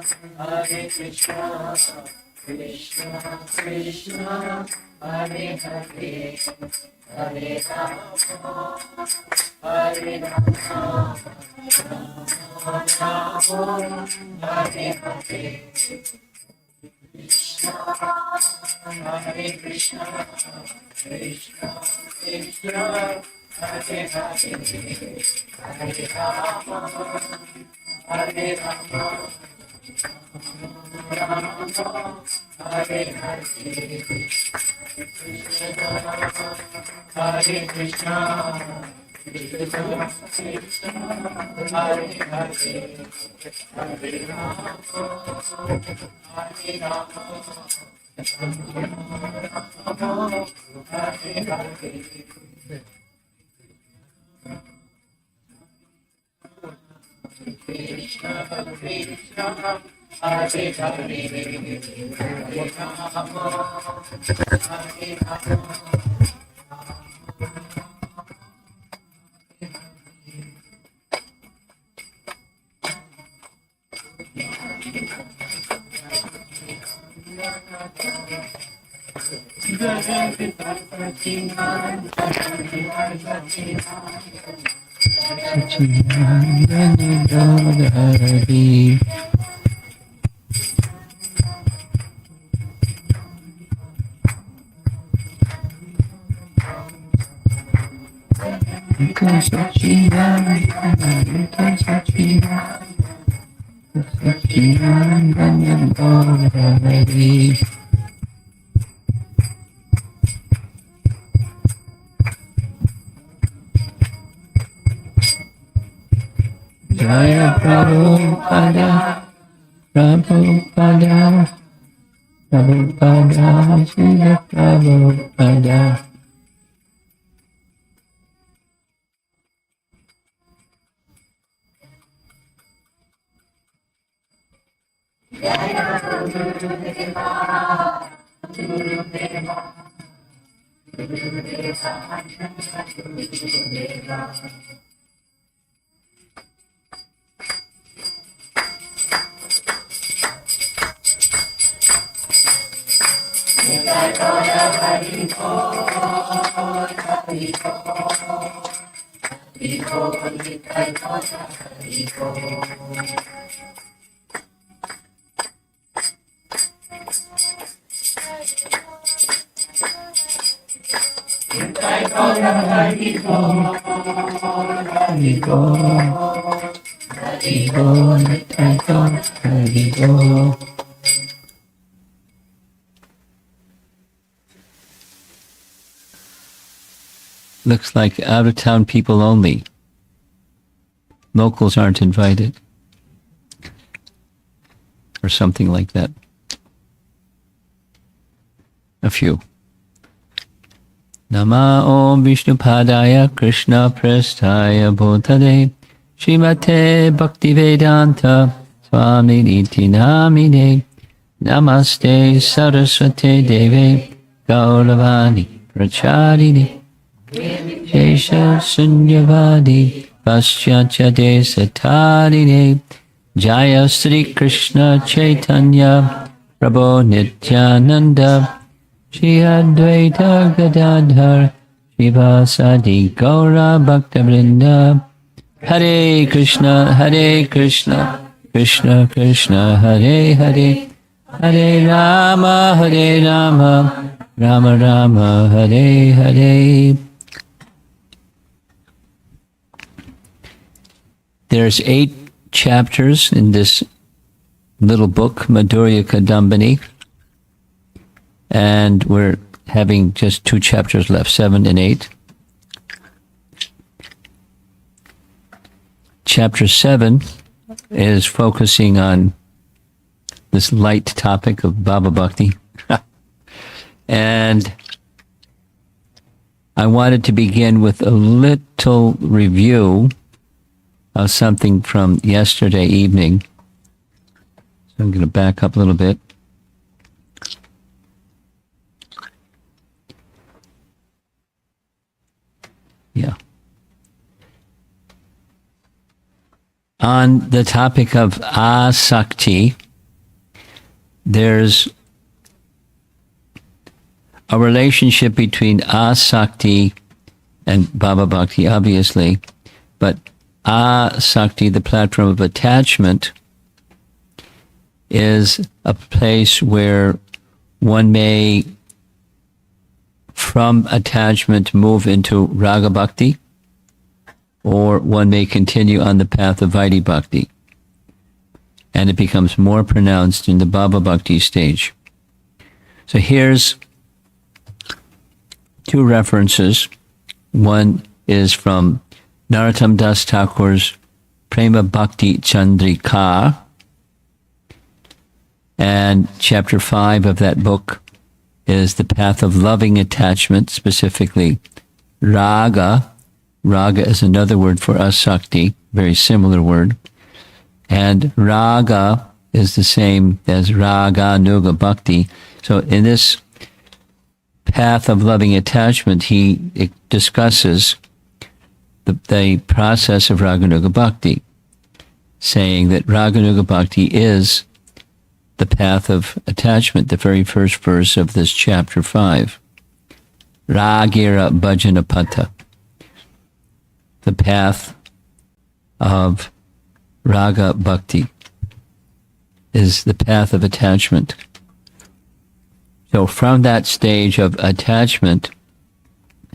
Hare Krishna, Krishna Krishna, Hare Hare, Hare Rama, Hare Rama, Rama Hare Hare. Hare Krishna, Krishna Krishna, Hare Hare, Hare Rama, Hare Rama, Rama Hare Hare. Hare Krishna, Krishna Krishna, Hare Hare, Hare Rama, Hare Rama, Hare Hare. Krishna Krishna, Hare Hare, Hare Rama, Hare Rama. Sachinandana Jaya Prabhupada, Prabhupada, Prabhupada, Srila Prabhupada. Looks like out-of-town people only. Locals aren't invited. Or something like that. A few. Nama Om Vishnupadaya Krishna Prasthaya Bhutale Srimate Bhaktivedanta Swami Niti Namine Namaste Saraswate Deve Gauravani Pracharine Shesha Sunyavadi Paschatya Desatarine Jaya Sri Krishna Chaitanya Prabhu Nityananda Shri Advaita Gadadhar Shivasadi Gaura Bhaktivinoda Hare Krishna Krishna Krishna Hare Hare Hare Rama Rama Rama Hare Hare. There's 8 chapters in this little book, Madhurya Kadambini, and we're having just 2 chapters left, 7 and 8. Chapter 7 is focusing on this light topic of bhava bhakti. And I wanted to begin with a little review of something from yesterday evening. So I'm going to back up a little bit. Yeah. On the topic of asakti, there's a relationship between asakti and bhava bhakti, obviously, but asakti, the platform of attachment, is a place where one may, from attachment, move into raga bhakti, or one may continue on the path of vaidhi bhakti. And it becomes more pronounced in the bhava bhakti stage. So here's two references. One is from Narottam Das Thakur's Prema Bhakti Chandrika, and chapter 5 of that book is the path of loving attachment, specifically raga. Raga is another word for asakti, very similar word. And raga is the same as raga nuga bhakti. So in this path of loving attachment, he discusses the process of raganuga bhakti, saying that raganuga bhakti is the path of attachment, the very first verse of this chapter 5. Ragira bhajana pata, the path of raga bhakti is the path of attachment. So from that stage of attachment,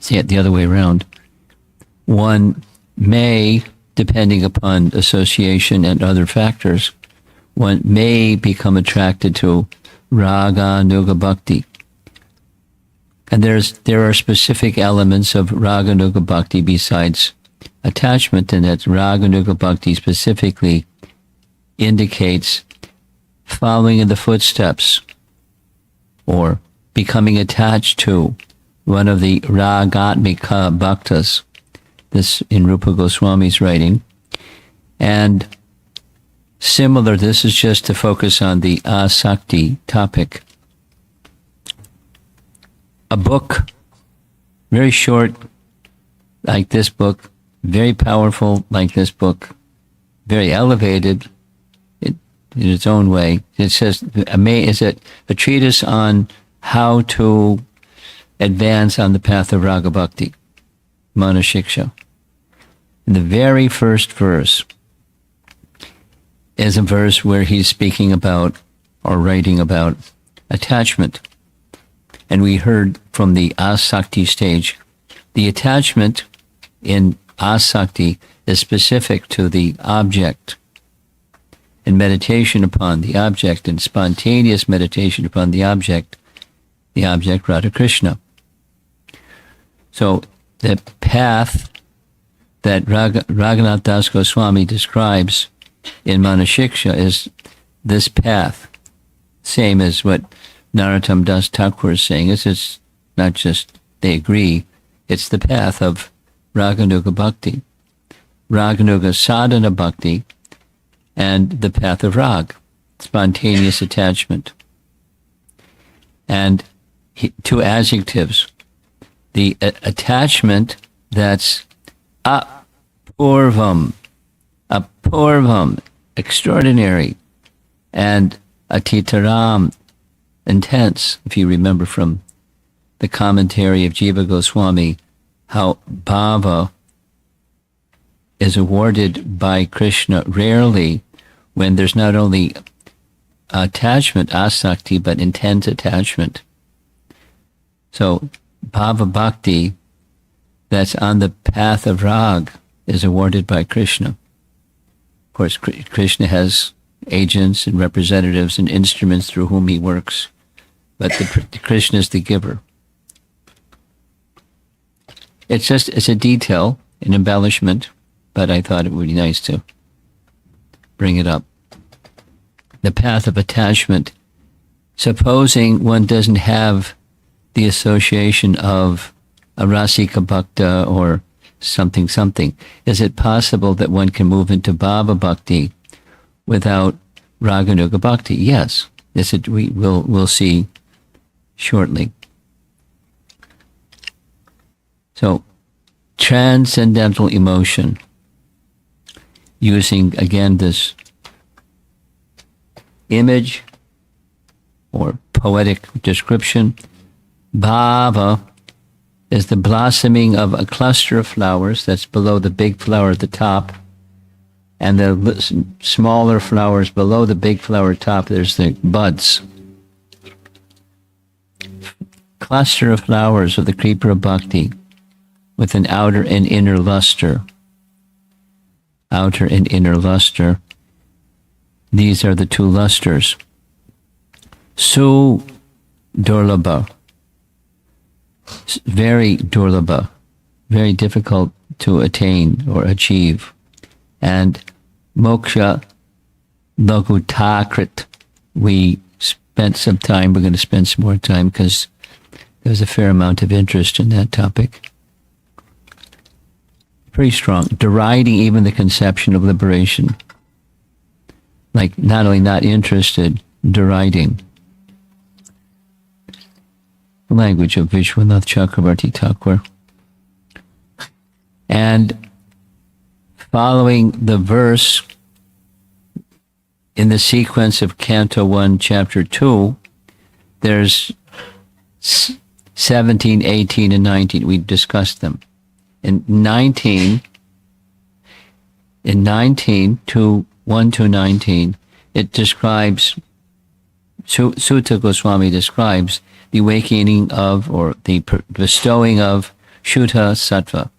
see it the other way around, one may, depending upon association and other factors, one may become attracted to raga nuga bhakti. And there are specific elements of raga nuga bhakti besides attachment, and that raga nuga bhakti specifically indicates following in the footsteps or becoming attached to one of the ragatmika bhaktas, this in Rupa Goswami's writing. And similar, this is just to focus on the asakti topic. A book, very short, like this book, very powerful, like this book, very elevated in its own way. It says, is it a treatise on how to advance on the path of raga bhakti, manashiksha. In the very first verse is a verse where he's speaking about or writing about attachment. And we heard from the asakti stage, the attachment in asakti is specific to the object, and meditation upon the object, and spontaneous meditation upon the object Radha Krishna. So the path that Raghunath Das Goswami describes in Manashiksha is this path, same as what Narottam Das Thakur is saying. It's not just they agree, it's the path of Raganuga Bhakti, Raganuga Sadhana Bhakti, and the path of Rag, spontaneous attachment. And two adjectives, the attachment that's apurvam, extraordinary, and atitaram, intense. If you remember from the commentary of Jiva Goswami, how bhava is awarded by Krishna rarely when there's not only attachment, asakti, but intense attachment. So bhava bhakti that's on the path of rag is awarded by Krishna. Of course, Krishna has agents and representatives and instruments through whom he works, but Krishna is the giver. It's a detail, an embellishment, but I thought it would be nice to bring it up. The path of attachment. Supposing one doesn't have the association of a rasika bhakta or something, is it possible that one can move into bhava bhakti without raganuga bhakti? Yes. We'll see shortly. So, transcendental emotion, using again this image or poetic description. Bhava is the blossoming of a cluster of flowers that's below the big flower at the top, and the smaller flowers below the big flower top, there's the buds. Cluster of flowers of the creeper of bhakti with an outer and inner luster. Outer and inner luster. These are the two lusters. Su durlabha. Very durlabha. Very difficult to attain or achieve. And moksha lagutakrit. We spent some time, we're going to spend some more time because there's a fair amount of interest in that topic. Pretty strong. Deriding even the conception of liberation. Like not only not interested, deriding. The language of Vishwanath Chakravarti Thakur. And following the verse in the sequence of Canto 1, Chapter 2, there's 17, 18, and 19. We discussed them. In 19, to 1 to 19, it describes, Sutta Goswami describes the awakening of, or the bestowing of Shuddha Sattva.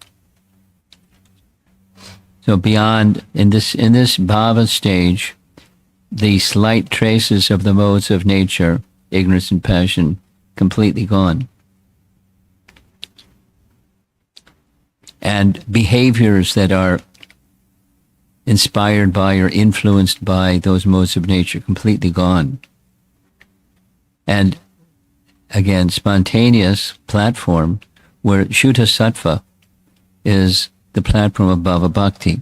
So beyond, in this bhava stage, the slight traces of the modes of nature, ignorance and passion, completely gone. And behaviors that are inspired by or influenced by those modes of nature, completely gone. And again, spontaneous platform where Shuddha Sattva is the platform of bhava bhakti.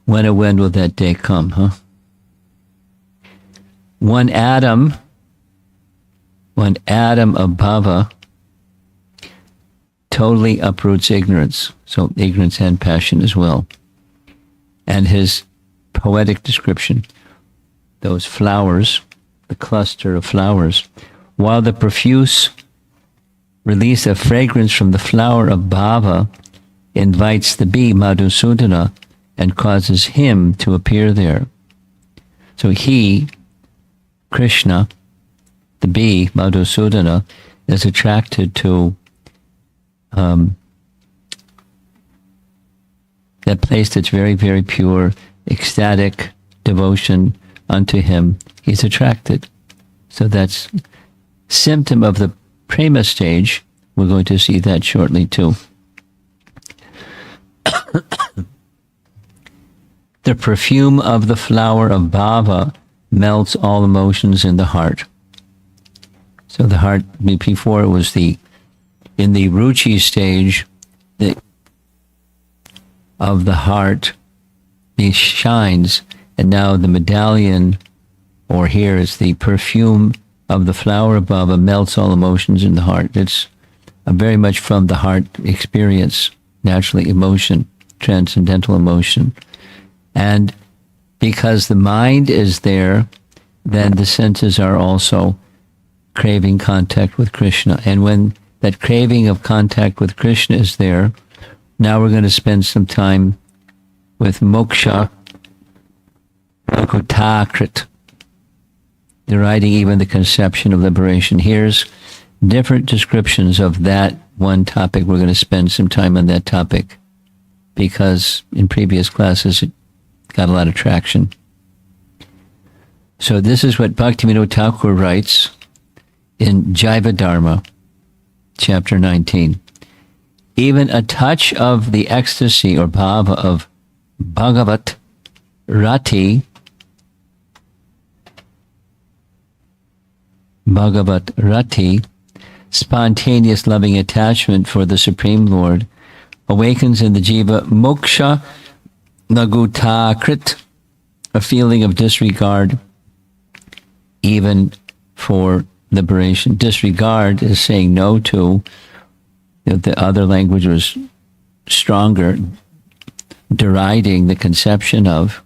When will that day come, huh? One atom of bhava totally uproots ignorance. So ignorance and passion as well. And his poetic description, those flowers, the cluster of flowers, while the profuse release of fragrance from the flower of bhava invites the bee, Madhusudana, and causes him to appear there. So he, Krishna, the bee, Madhusudana, is attracted to that place that's very, very pure, ecstatic devotion unto him. He's attracted. So that's symptom of the prema stage. We're going to see that shortly too. The perfume of the flower of bhava melts all emotions in the heart. So the heart, before it was in the ruchi stage of the heart, it shines, and now the medallion, or here is the perfume of the flower of bhava melts all emotions in the heart. It's very much from the heart experience, naturally emotion, transcendental emotion. And because the mind is there, then the senses are also craving contact with Krishna. And when that craving of contact with Krishna is there, now we're going to spend some time with moksha lakutakrit, deriding even the conception of liberation. Here's different descriptions of that one topic. We're going to spend some time on that topic because in previous classes it got a lot of traction. So this is what Bhaktivinoda Thakur writes in Jaiva Dharma, chapter 19. Even a touch of the ecstasy or bhava of Bhagavat Rati, spontaneous loving attachment for the Supreme Lord, awakens in the jiva moksha nagutakrit, a feeling of disregard even for liberation. Disregard is saying no to. The other language was stronger, deriding the conception of.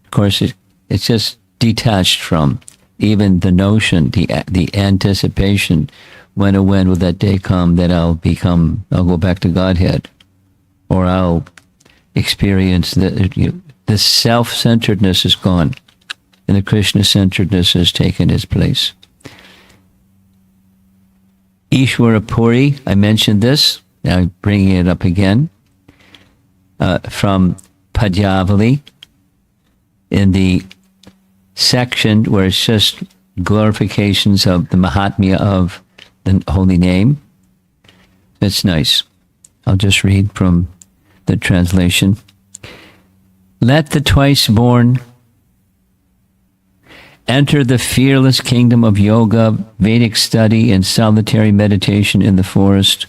Of course, it's just detached from. Even the notion, the anticipation, when will that day come that I'll go back to Godhead, or I'll experience the self-centeredness is gone, and the Krishna-centeredness has taken its place. Ishwara Puri, I mentioned this, now I'm bringing it up again, from Padyavali, in the section where it's just glorifications of the Mahatmya of the holy name. That's nice. I'll just read from the translation. Let the twice born enter the fearless kingdom of yoga, Vedic study, and solitary meditation in the forest.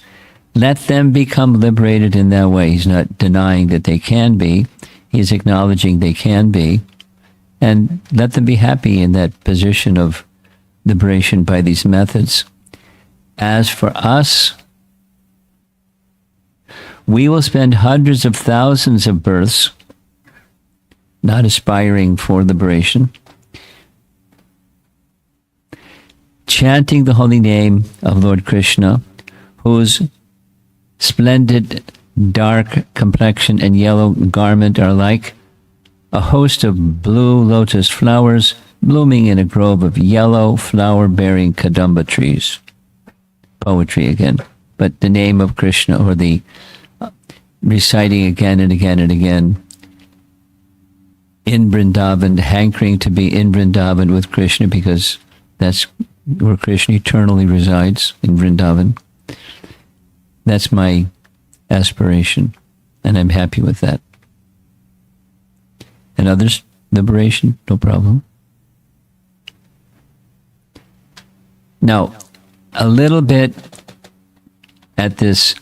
Let them become liberated in that way. He's not denying that they can be. He's acknowledging they can be. And let them be happy in that position of liberation by these methods. As for us, we will spend hundreds of thousands of births not aspiring for liberation, chanting the holy name of Lord Krishna, whose splendid dark complexion and yellow garment are like a host of blue lotus flowers blooming in a grove of yellow flower-bearing Kadamba trees. Poetry again, but the name of Krishna, or the reciting again and again and again in Vrindavan, hankering to be in Vrindavan with Krishna, because that's where Krishna eternally resides, in Vrindavan. That's my aspiration, and I'm happy with that. And others, liberation, no problem. Now, a little bit at this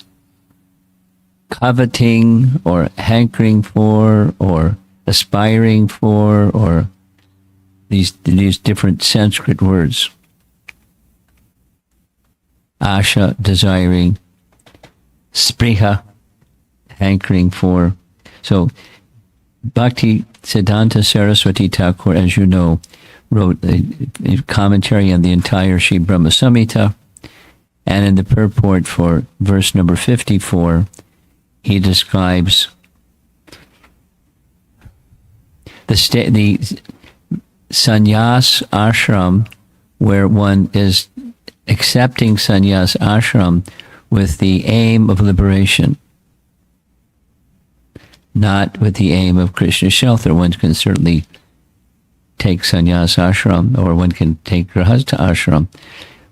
coveting or hankering for or aspiring for, or these different Sanskrit words. Asha, desiring. Spriha, hankering for. So, Bhakti Siddhanta Saraswati Thakur, as you know, wrote a commentary on the entire Sri Brahma Samhita, and in the purport for verse number 54, he describes the sannyas ashram, where one is accepting sannyas ashram with the aim of liberation, not with the aim of Krishna shelter. One can certainly take sannyas ashram, or one can take grahastha ashram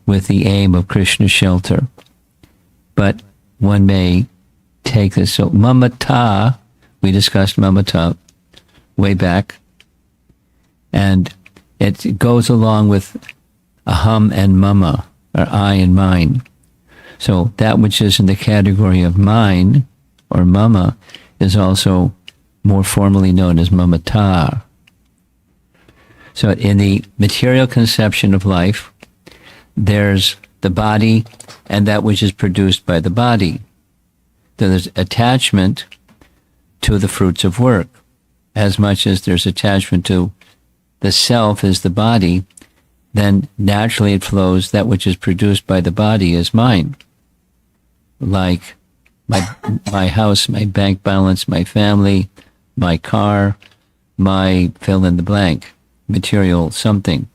with the aim of Krishna shelter. But one may take this. So mamata, we discussed mamata way back, and it goes along with aham and mama, or I and mine. So that which is in the category of mine, or mama, is also more formally known as mamata. So in the material conception of life, there's the body and that which is produced by the body. So there's attachment to the fruits of work. As much as there's attachment to the self as the body, then naturally it flows that which is produced by the body is mine. Like my house, my bank balance, my family, my car, my fill in the blank, material something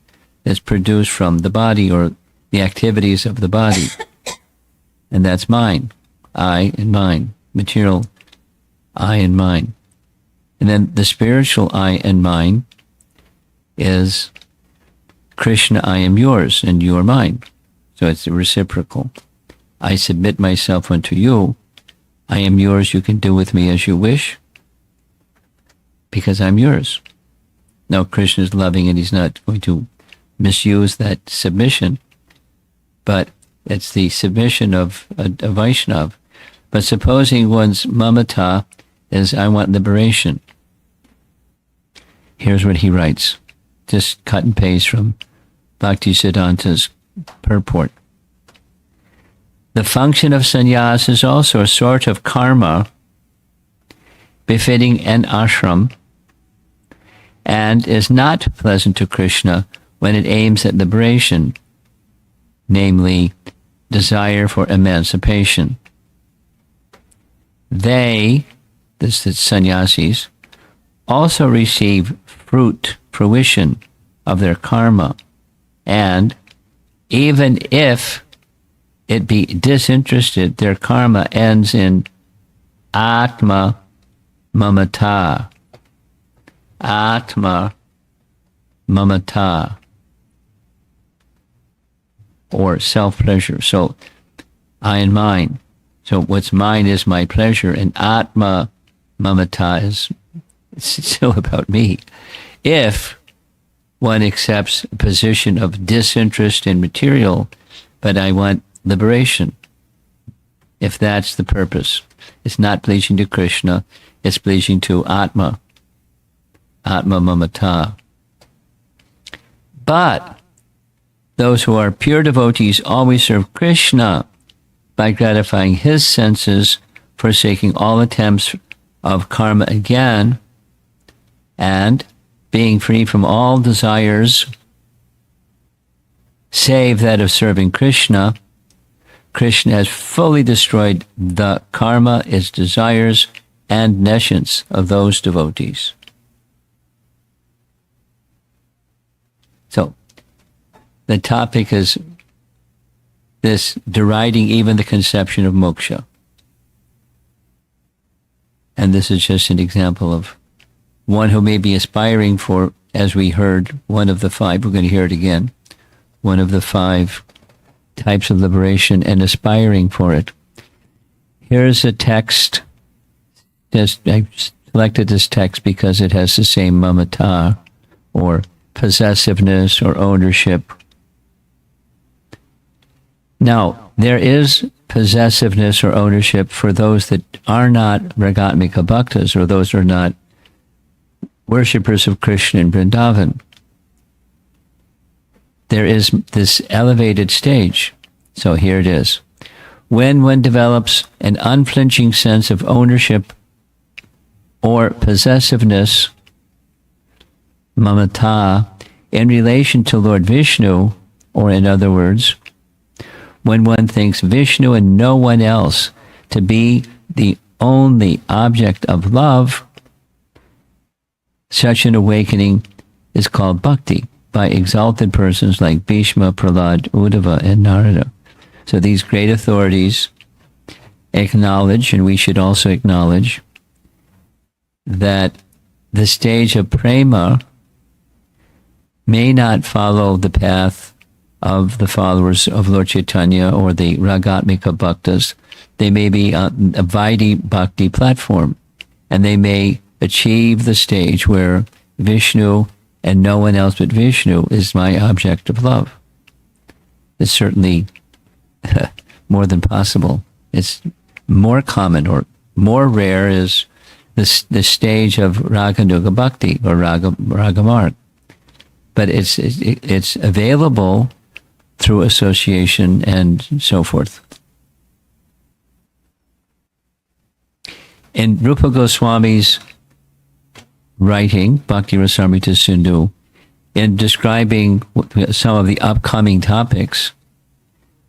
is produced from the body or the activities of the body. And that's mine. I and mine. Material I and mine. And then the spiritual I and mine is Krishna, I am yours and you are mine. So it's a reciprocal. I submit myself unto you. I am yours. You can do with me as you wish, because I'm yours. Now Krishna is loving and he's not going to misuse that submission, but it's the submission of a Vaishnava. But supposing one's mamata is, I want liberation. Here's what he writes. Just cut and paste from Bhakti Siddhanta's purport. The function of sannyas is also a sort of karma befitting an ashram, and is not pleasant to Krishna when it aims at liberation, namely desire for emancipation. They, this is sannyasis, also receive fruition of their karma, and even if it be disinterested, their karma ends in atma mamata. Atma mamata, or self-pleasure. So, I and mine. So what's mine is my pleasure, and atma mamata is still about me. If one accepts a position of disinterest in material, but I want liberation, if that's the purpose, it's not pleasing to Krishna, it's pleasing to Atma, Atma mamata. But those who are pure devotees always serve Krishna by gratifying his senses, forsaking all attempts of karma again, and being free from all desires save that of serving Krishna. Krishna has fully destroyed the karma, its desires, and nescience of those devotees. So, the topic is this deriding even the conception of moksha. And this is just an example of one who may be aspiring for, as we heard, one of the five, we're going to hear it again, one of the five types of liberation and aspiring for it. Here's a text. I selected this text because it has the same mamata, or possessiveness, or ownership. Now, there is possessiveness or ownership for those that are not Ragatmika Bhaktas, or those who are not worshippers of Krishna in Vrindavan. There is this elevated stage. So here it is. When one develops an unflinching sense of ownership or possessiveness, mamata, in relation to Lord Vishnu, or in other words, when one thinks Vishnu and no one else to be the only object of love, such an awakening is called bhakti by exalted persons like Bhishma, Prahlad, Uddhava, and Narada. So these great authorities acknowledge, and we should also acknowledge, that the stage of prema may not follow the path of the followers of Lord Chaitanya or the Ragatmika Bhaktas. They may be on a Vaidhi Bhakti platform, and they may achieve the stage where Vishnu and no one else but Vishnu is my object of love. It's certainly more than possible. It's more common, or more rare, is the stage of Raganuga Bhakti, or Ragamarg. But it's available through association and so forth. In Rupa Goswami's writing, Bhakti Rasamrita Sindhu, in describing some of the upcoming topics,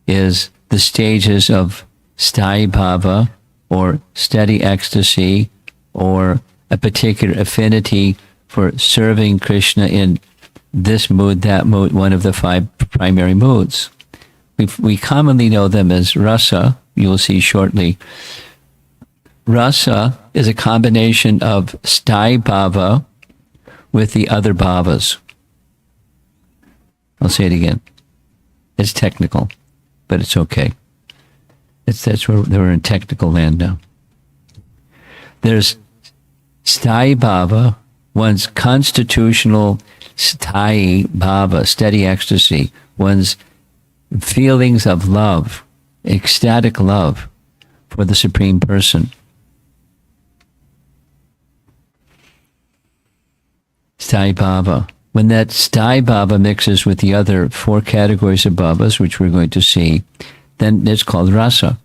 is the stages of sthai bhava, or steady ecstasy, or a particular affinity for serving Krishna in this mood, that mood, one of the five primary moods. We commonly know them as rasa. You will see shortly. Rasa is a combination of sthai bhava with the other bhavas. I'll say it again. It's technical, but it's okay. That's where we're in technical land now. There's sthai bhava, one's constitutional sthai bhava, steady ecstasy, one's feelings of love, ecstatic love for the Supreme Person. Sthai bhava. When that sthai bhava mixes with the other four categories of bhavas, which we're going to see, then it's called rasa.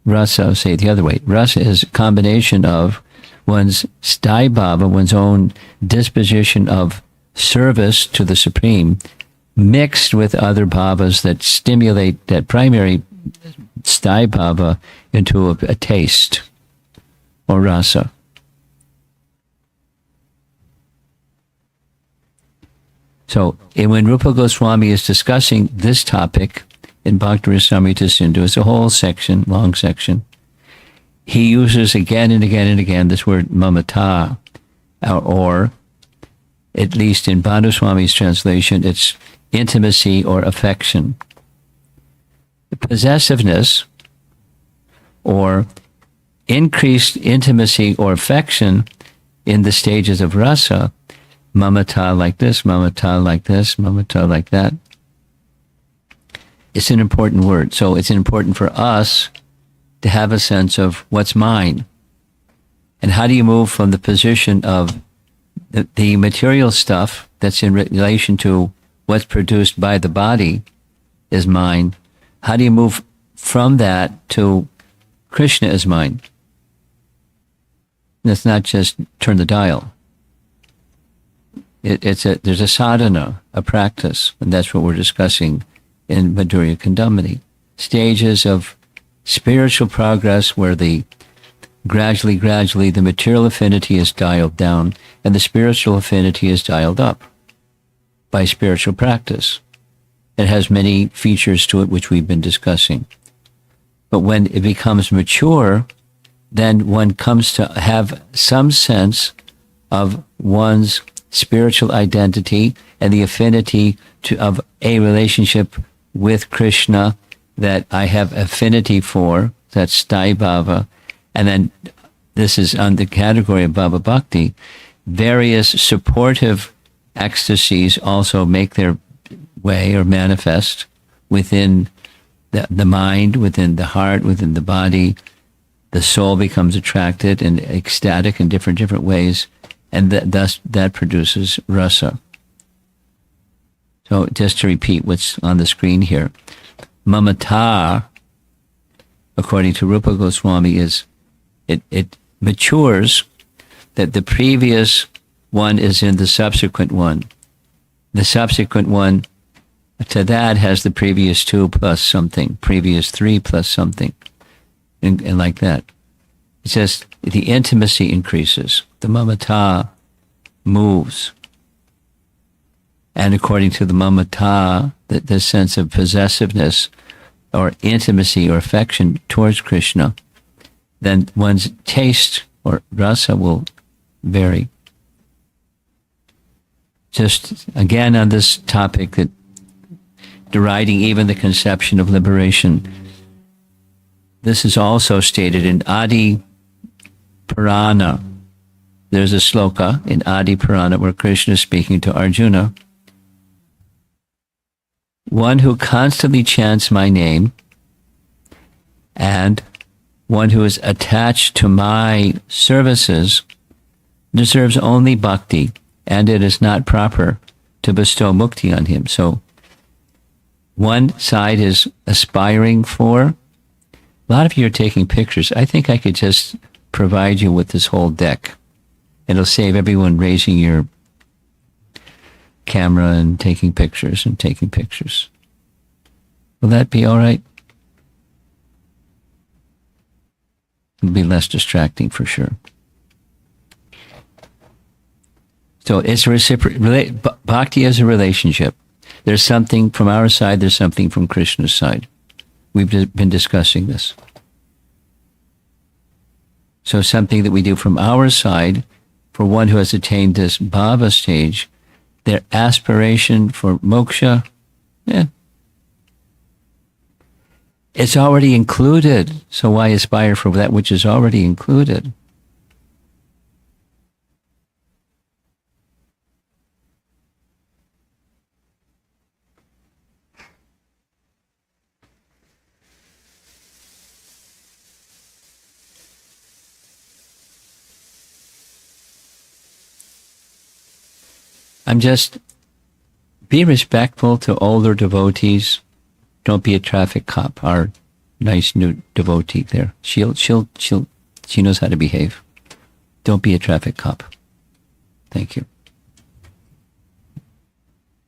Rasa, say it the other way. Rasa is a combination of one's sthai bhava, one's own disposition of service to the Supreme, mixed with other bhavas that stimulate that primary sthai bhava into a taste or rasa. So when Rupa Goswami is discussing this topic in Bhakti-rasamrita Sindhu, it's a whole section, long section, he uses again and again and again this word mamata, or at least in Bhanu translation, it's intimacy or affection. Possessiveness or increased intimacy or affection in the stages of rasa, mamata like this, mamata like this, mamata like that. It's an important word. So it's important for us to have a sense of what's mine. And how do you move from the position of the material stuff that's in relation to what's produced by the body is mine? How do you move from that to Krishna is mine? That's not just turn the dial. There's a sadhana, a practice, and that's what we're discussing in Madhurya Kadambini. Stages of spiritual progress where gradually the material affinity is dialed down and the spiritual affinity is dialed up by spiritual practice. It has many features to it which we've been discussing. But when it becomes mature, then one comes to have some sense of one's spiritual identity and the affinity of a relationship with Krishna that I have affinity for, that's sthai bhava. And then this is on the category of bhava bhakti. Various supportive ecstasies also make their way or manifest within the mind, within the heart, within the body. The soul becomes attracted and ecstatic in different ways, and thus that produces rasa. So just to repeat what's on the screen here, mamata, according to Rupa Goswami, is it matures that the previous one is in the subsequent one. The subsequent one to that has the previous two plus something, previous three plus something, and like that. It says the intimacy increases. The mamata moves. And according to the mamata, the sense of possessiveness or intimacy or affection towards Krishna, then one's taste or rasa will vary. Just again on this topic, that deriding even the conception of liberation, this is also stated in Adi Purana. There's a sloka in Adi Purana where Krishna is speaking to Arjuna. One who constantly chants my name and one who is attached to my services deserves only bhakti, and it is not proper to bestow mukti on him. So one side is aspiring for, a lot of you are taking pictures. I think I could just provide you with this whole deck. It'll save everyone raising your camera and taking pictures and taking pictures. Will that be all right? It'll be less distracting for sure. So it's bhakti is a relationship. There's something from our side, there's something from Krishna's side. We've been discussing this. So something that we do from our side, for one who has attained this bhava stage, their aspiration for moksha, it's already included. So why aspire for that which is already included? I'm just, be respectful to older devotees. Don't be a traffic cop. Our nice new devotee there. She knows how to behave. Don't be a traffic cop. Thank you.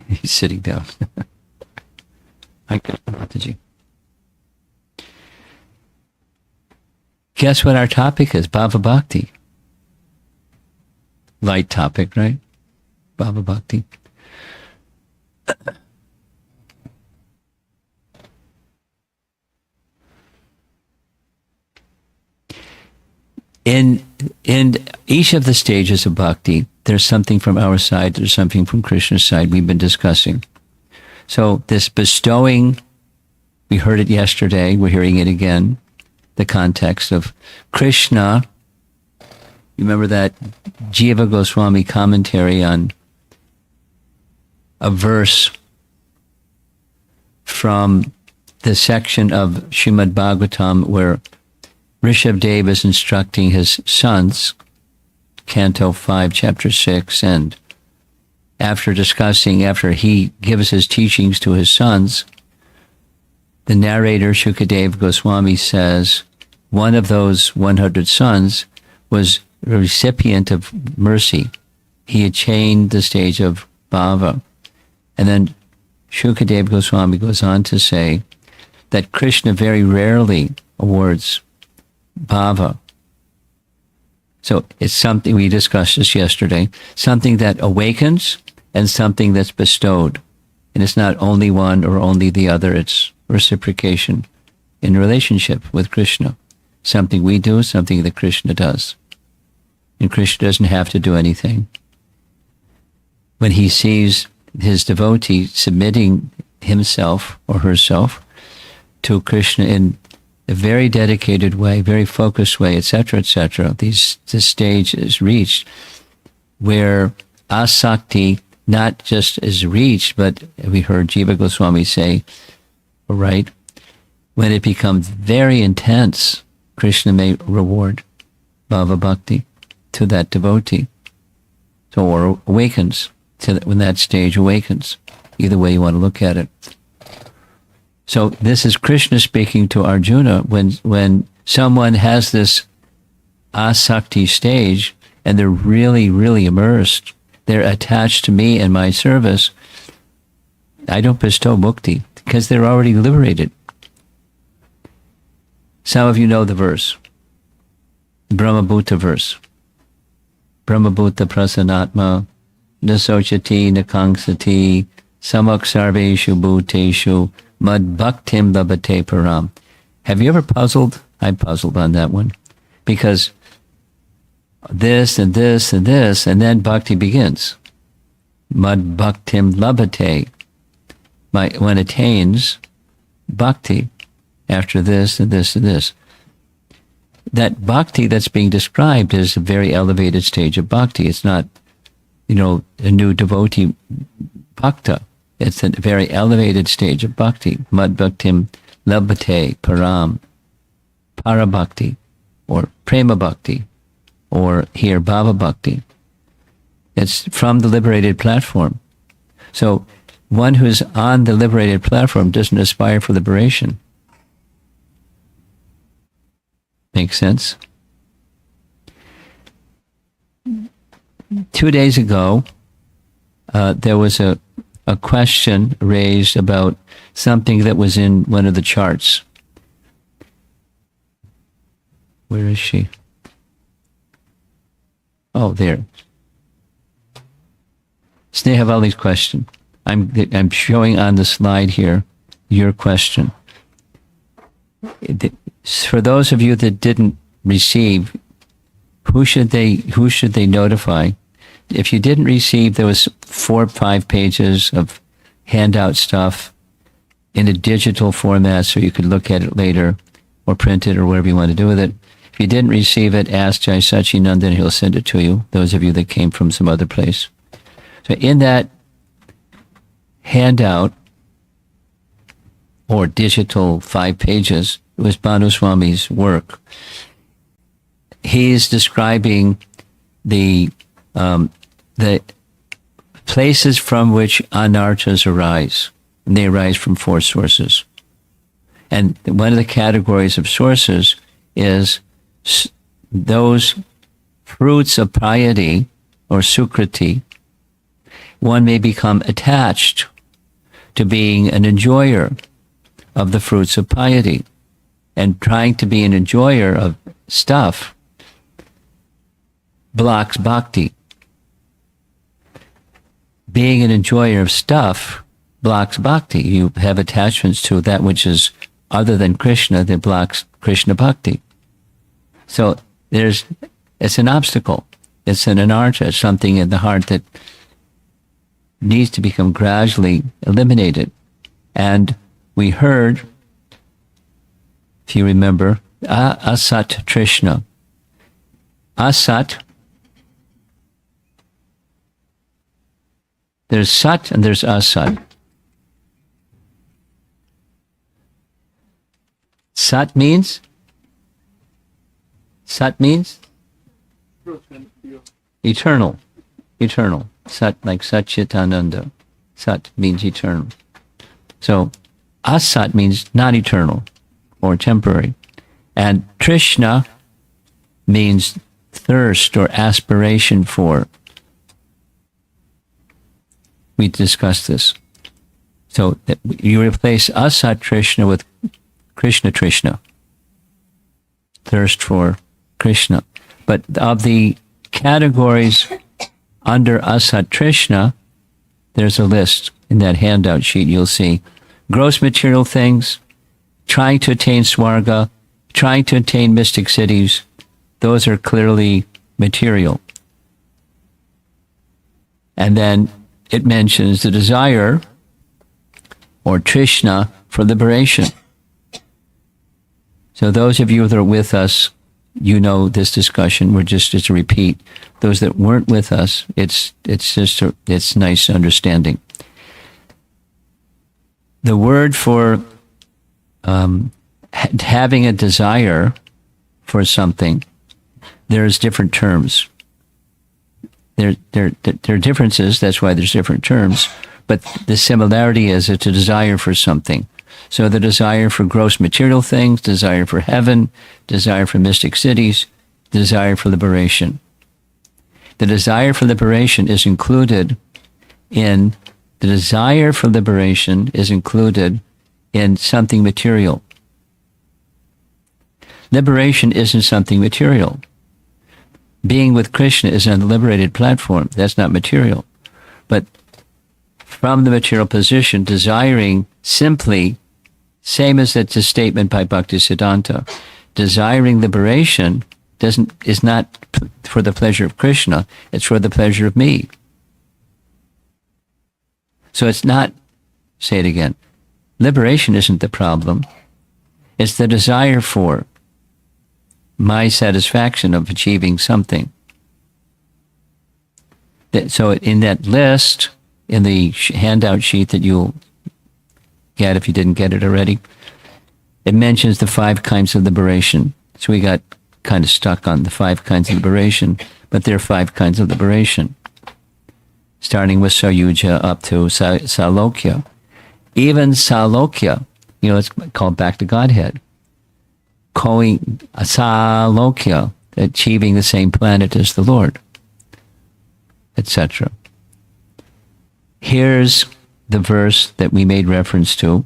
He's sitting down. Mataji. Guess what our topic is? Bhava Bhakti. Light topic, right? Bhava Bhakti. In each of the stages of bhakti, there's something from our side, there's something from Krishna's side we've been discussing. So this bestowing, we heard it yesterday, we're hearing it again, the context of Krishna. You remember that Jiva Goswami commentary on a verse from the section of Srimad Bhagavatam where Rishabdev is instructing his sons, Canto 5, Chapter 6, and after he gives his teachings to his sons, the narrator Shukadev Goswami says one of those 100 sons was a recipient of mercy. He attained the stage of bhava. And then Shukadev Goswami goes on to say that Krishna very rarely awards bhava. So it's something, we discussed this yesterday, something that awakens and something that's bestowed. And it's not only one or only the other, it's reciprocation in relationship with Krishna. Something we do, something that Krishna does. And Krishna doesn't have to do anything. When he sees his devotee submitting himself or herself to Krishna in a very dedicated way, very focused way, etc., etc., this stage is reached where asakti not just is reached, but we heard Jiva Goswami say, right, when it becomes very intense, Krishna may reward bhava bhakti to that devotee. So, or awakens, when that stage awakens. Either way you want to look at it. So this is Krishna speaking to Arjuna when someone has this asakti stage and they're really, really immersed, they're attached to me and my service, I don't bestow mukti because they're already liberated. Some of you know the verse, Brahmabhuta verse. Brahmabhuta prasanatma nasochati nakangsati samak sarveshu bhuteshu mad bhaktim labhate param. Have you ever puzzled? I puzzled on that one. Because this and this and this, and then bhakti begins. Mad bhaktim labhate. One attains bhakti after this and this and this. That bhakti that's being described is a very elevated stage of bhakti. It's not, a new devotee bhakta. It's a very elevated stage of bhakti. Mad bhaktim labhate param. Para bhakti, or prema bhakti, or here bhava bhakti. It's from the liberated platform. So one who's on the liberated platform doesn't aspire for liberation. Makes sense? 2 days ago, there was a question raised about something that was in one of the charts. Where is she? Oh, there. Snehavali's question. I'm showing on the slide here your question. For those of you that didn't receive, who should they notify? If you didn't receive, there was 4 or 5 pages of handout stuff in a digital format so you could look at it later or print it or whatever you want to do with it. If you didn't receive it, ask Jai Sachinandan, he'll send it to you, those of you that came from some other place. So in that handout or digital 5 pages, it was Bhanu Swami's work. He's describing the places from which anarthas arise. And they arise from 4 sources. And one of the categories of sources is those fruits of piety or sukriti, one may become attached to being an enjoyer of the fruits of piety. And trying to be an enjoyer of stuff blocks bhakti. Being an enjoyer of stuff blocks bhakti. You have attachments to that which is other than Krishna that blocks Krishna bhakti. So it's an obstacle. It's an anartha. It's something in the heart that needs to become gradually eliminated. And we heard, if you remember, asat trishna. Asat, there's sat and there's asat. Sat means eternal. Eternal. Sat, like Satchitananda. Sat means eternal. So asat means not eternal or temporary. And trishna means thirst or aspiration for. We discussed this. So you replace asat trishna with Krishna trishna. Thirst for Krishna. But of the categories under asat trishna, there's a list in that handout sheet. You'll see gross material things, trying to attain swarga, trying to attain mystic cities. Those are clearly material. And then it mentions the desire or trishna for liberation. So those of you that are with us, you know this discussion. We're just a repeat. Those that weren't with us, it's nice understanding. The word for having a desire for something, there's different terms. There are differences. That's why there's different terms. But the similarity is it's a desire for something. So the desire for gross material things, desire for heaven, desire for mystic cities, desire for liberation. The desire for liberation is included in something material. Liberation isn't something material. Being with Krishna is on the liberated platform. That's not material. But from the material position, desiring simply, same as it's a statement by Bhaktisiddhanta, desiring liberation is not for the pleasure of Krishna, it's for the pleasure of me. So it's not, say it again, liberation isn't the problem. It's the desire for my satisfaction of achieving something. So in that list, in the handout sheet that you'll get if you didn't get it already, it mentions the 5 kinds of liberation. So we got kind of stuck on the 5 kinds of liberation, but there are 5 kinds of liberation, starting with Sayuja up to Salokya. Even Salokya, it's called back to Godhead. Salokya, achieving the same planet as the Lord, etc. Here's the verse that we made reference to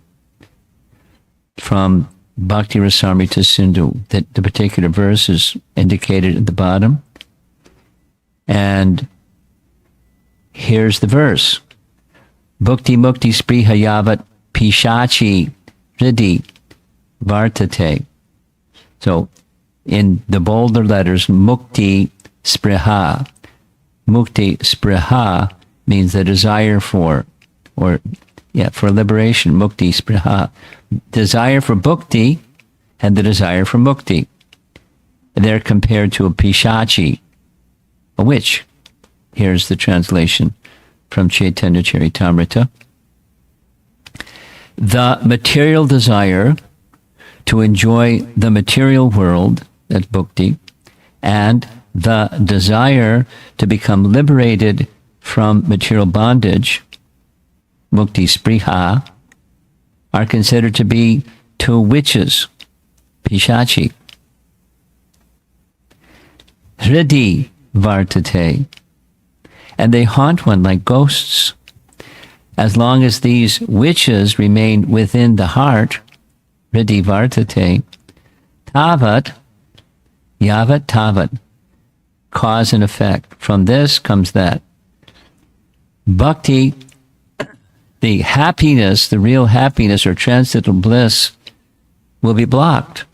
from Bhakti Rasamrita Sindhu. That the particular verse is indicated at the bottom. And here's the verse. Bhukti mukti spriha yavat pishachi hridi vartate. So in the bolder letters, mukti spriha. Mukti spriha means the desire for, for liberation, mukti spriha. Desire for bhukti and the desire for mukti. They're compared to a pishachi, a witch. Here's the translation from Chaitanya Charitamrita. The material desire to enjoy the material world, that's bhukti, and the desire to become liberated from material bondage, mukti spriha, are considered to be 2 witches, pishachi. Hridi vartate. And they haunt one like ghosts. As long as these witches remain within the heart, Hridi vartate, tavat, yavat tavat, cause and effect. From this comes that. Bhakti, the happiness, the real happiness or transcendental bliss, will be blocked.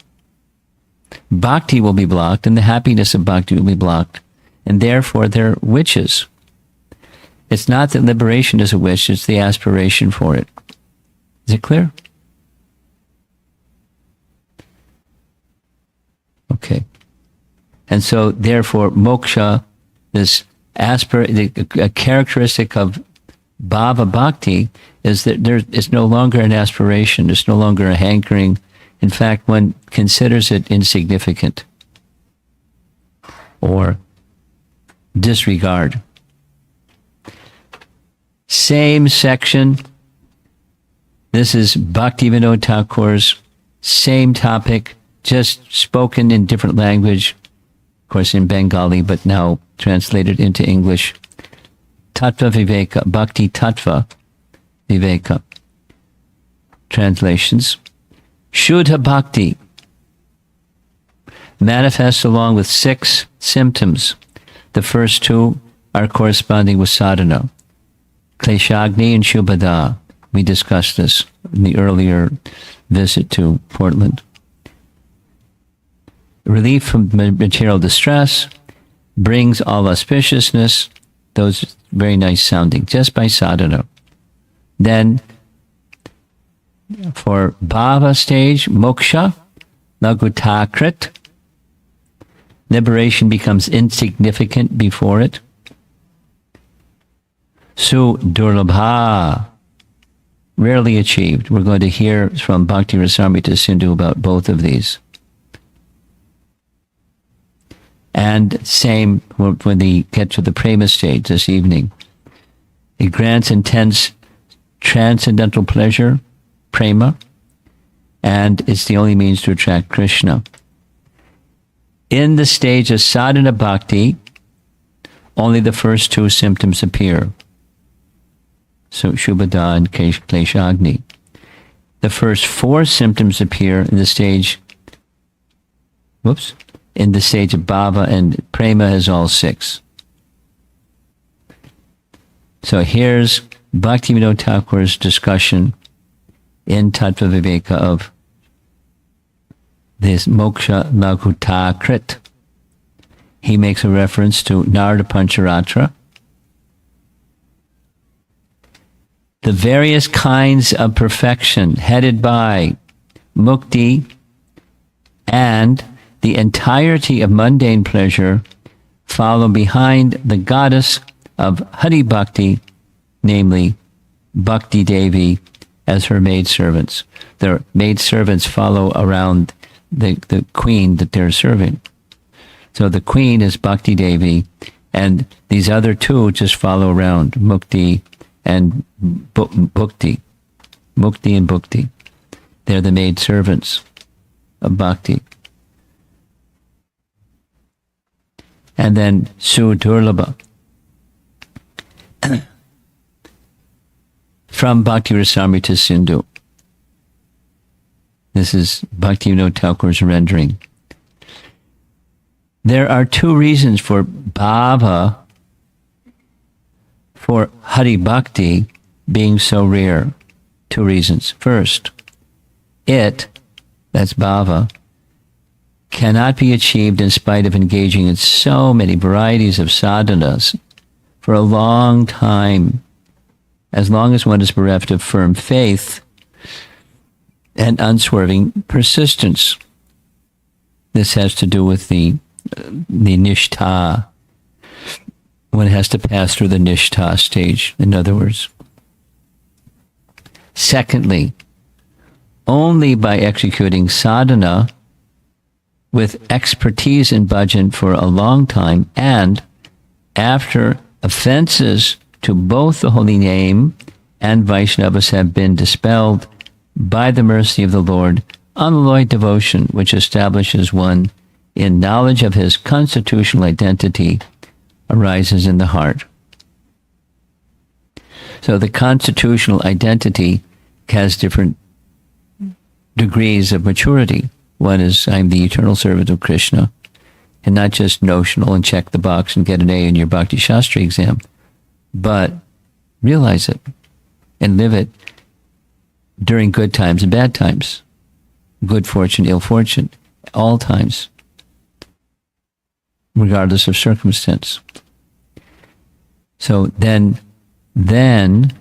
Bhakti will be blocked, and the happiness of bhakti will be blocked. And therefore, they're witches. It's not that liberation is a wish, it's the aspiration for it. Is it clear? Okay. And so, therefore, moksha, this a characteristic of bhava bhakti, is that there is no longer an aspiration, there's no longer a hankering. In fact, one considers it insignificant or disregard. Same section. This is Bhaktivinoda Thakur's same topic, just spoken in different language, of course in Bengali, but now translated into English. Tattva Viveka, Bhakti Tattva Viveka. Translations. Shuddha Bhakti manifests along with 6 symptoms. The first 2 are corresponding with sadhana. Kleshagni and Shubhada. We discussed this in the earlier visit to Portland. Relief from material distress brings all auspiciousness. Those very nice sounding, just by sadhana. Then, for bhava stage, moksha, lagutakrit, liberation becomes insignificant before it. Su durlabha, rarely achieved. We're going to hear from Bhakti Rasamrita Sindhu about both of these. And same when we get to the prema stage this evening. It grants intense transcendental pleasure, prema, and it's the only means to attract Krishna. In the stage of sadhana bhakti, only the first 2 symptoms appear. So Shubhada and Kleshagni. The first 4 symptoms appear in the stage, in the stage of bhava, and prema has all 6. So here's Bhaktivinoda Thakur's discussion in Tattva Viveka of this moksha lagutakrit. He makes a reference to Narada Pancharatra. The various kinds of perfection headed by mukti and the entirety of mundane pleasure follow behind the goddess of Hari Bhakti, namely Bhakti Devi, as her maidservants. Their maidservants follow around the queen that they're serving. So the queen is Bhakti Devi, and these other 2 just follow around, Mukti and Bhukti. Mukti and Bhukti. They're the maidservants of Bhakti. And then Sudurlabha. From Bhakti Rasamrita Sindhu. This is Bhaktivinoda Thakur's rendering. There are 2 reasons for bhava, for Hari Bhakti being so rare. 2 reasons. First, that's bhava, cannot be achieved in spite of engaging in so many varieties of sadhanas for a long time, as long as one is bereft of firm faith and unswerving persistence. This has to do with the nishtha. One has to pass through the nishtha stage, in other words. Secondly, only by executing sadhana with expertise in bhajan for a long time, and after offenses to both the holy name and Vaishnavas have been dispelled by the mercy of the Lord, unalloyed devotion, which establishes one in knowledge of his constitutional identity arises in the heart. So the constitutional identity has different degrees of maturity. One is, I'm the eternal servant of Krishna, and not just notional and check the box and get an A in your Bhakti Shastri exam, but realize it and live it during good times and bad times, good fortune, ill fortune, all times, regardless of circumstance. So then that's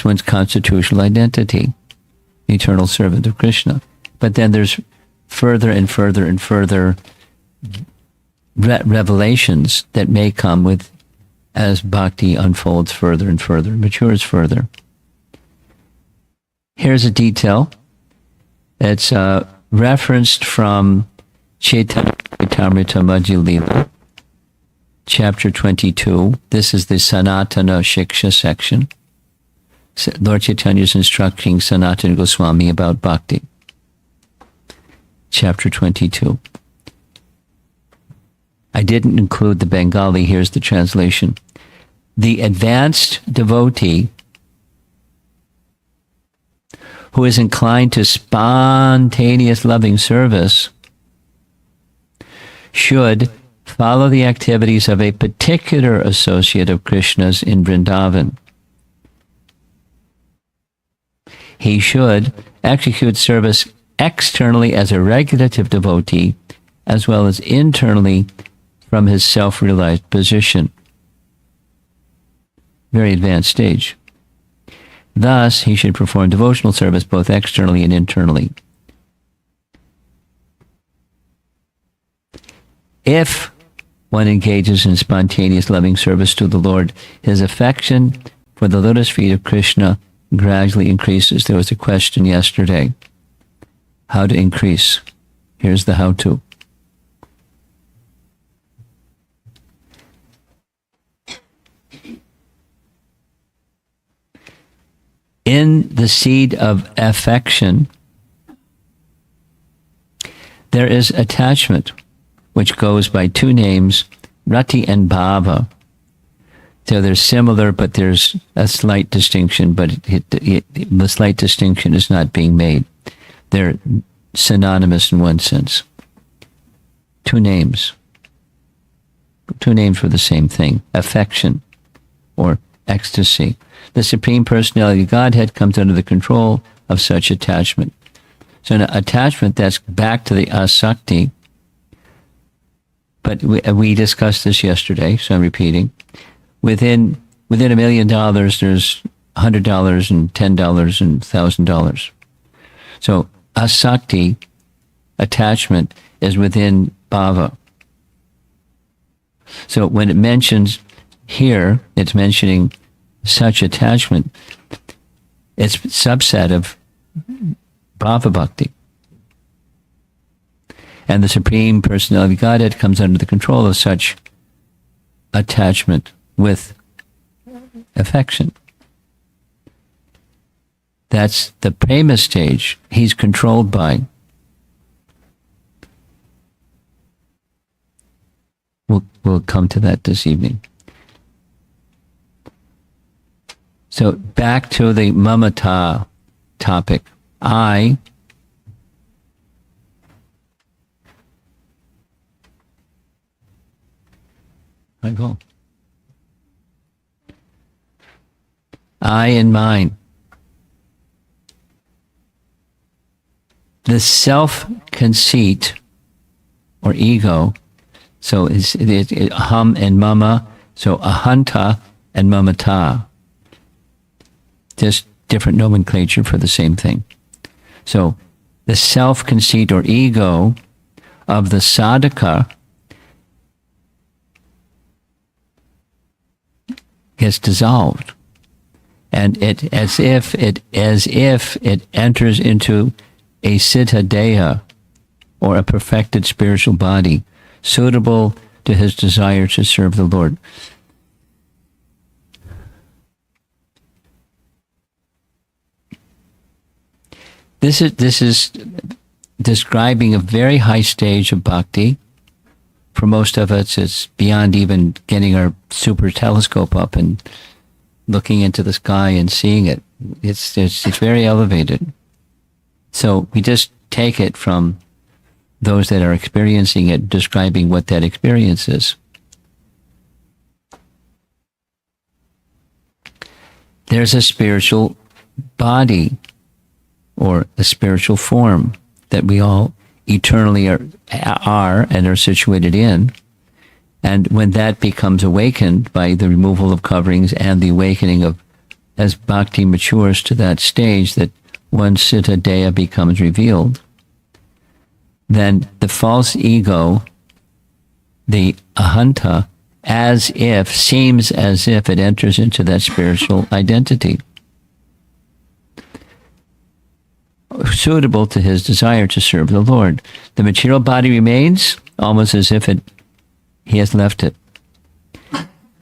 one's constitutional identity, eternal servant of Krishna. But then there's further and further and further revelations that may come with as bhakti unfolds further and further, matures further. Here's a detail. It's referenced from Chaitanya Charitamrita Madhya Lila, chapter 22. This is the Sanatana Shiksha section. Lord Chaitanya is instructing Sanatana Goswami about bhakti. Chapter 22. I didn't include the Bengali. Here's the translation. The advanced devotee who is inclined to spontaneous loving service should follow the activities of a particular associate of Krishna's in Vrindavan. He should execute service externally as a regulative devotee, as well as internally from his self-realized position. Very advanced stage. Thus, he should perform devotional service both externally and internally. If one engages in spontaneous loving service to the Lord, his affection for the lotus feet of Krishna gradually increases. There was a question yesterday. How to increase? Here's the how-to. In the seed of affection, there is attachment, which goes by two names, rati and bhava. So they're similar, but there's a slight distinction, but the slight distinction is not being made. They're synonymous in one sense. Two names for the same thing, affection or ecstasy. The Supreme Personality of Godhead comes under the control of such attachment. So an attachment that's back to the asakti, but we discussed this yesterday, so I'm repeating. Within $1 million, there's $100 and $10 and $1,000. So asakti, attachment, is within bhava. So when it mentions here, it's mentioning such attachment. It's a subset of bhava bhakti. And the Supreme Personality of Godhead comes under the control of such attachment with affection. That's the prema stage he's controlled by. We'll come to that this evening. So back to the mamata topic. I go. I and mine. The self-conceit or ego, so it's aham and mama, so ahanta and mamata. Just different nomenclature for the same thing. So the self-conceit or ego of the sadhaka gets dissolved, and it as if it enters into a siddha deha, or a perfected spiritual body, suitable to his desire to serve the Lord. This is describing a very high stage of bhakti. For most of us, it's beyond even getting our super telescope up and looking into the sky and seeing it. It's very elevated. So we just take it from those that are experiencing it, describing what that experience is. There's a spiritual body or a spiritual form that we all eternally are and are situated in. And when that becomes awakened by the removal of coverings and the awakening of, as bhakti matures to that stage that one Siddha Deha becomes revealed, then the false ego, the ahanta, seems as if it enters into that spiritual identity, suitable to his desire to serve the Lord. The material body remains almost as if he has left it.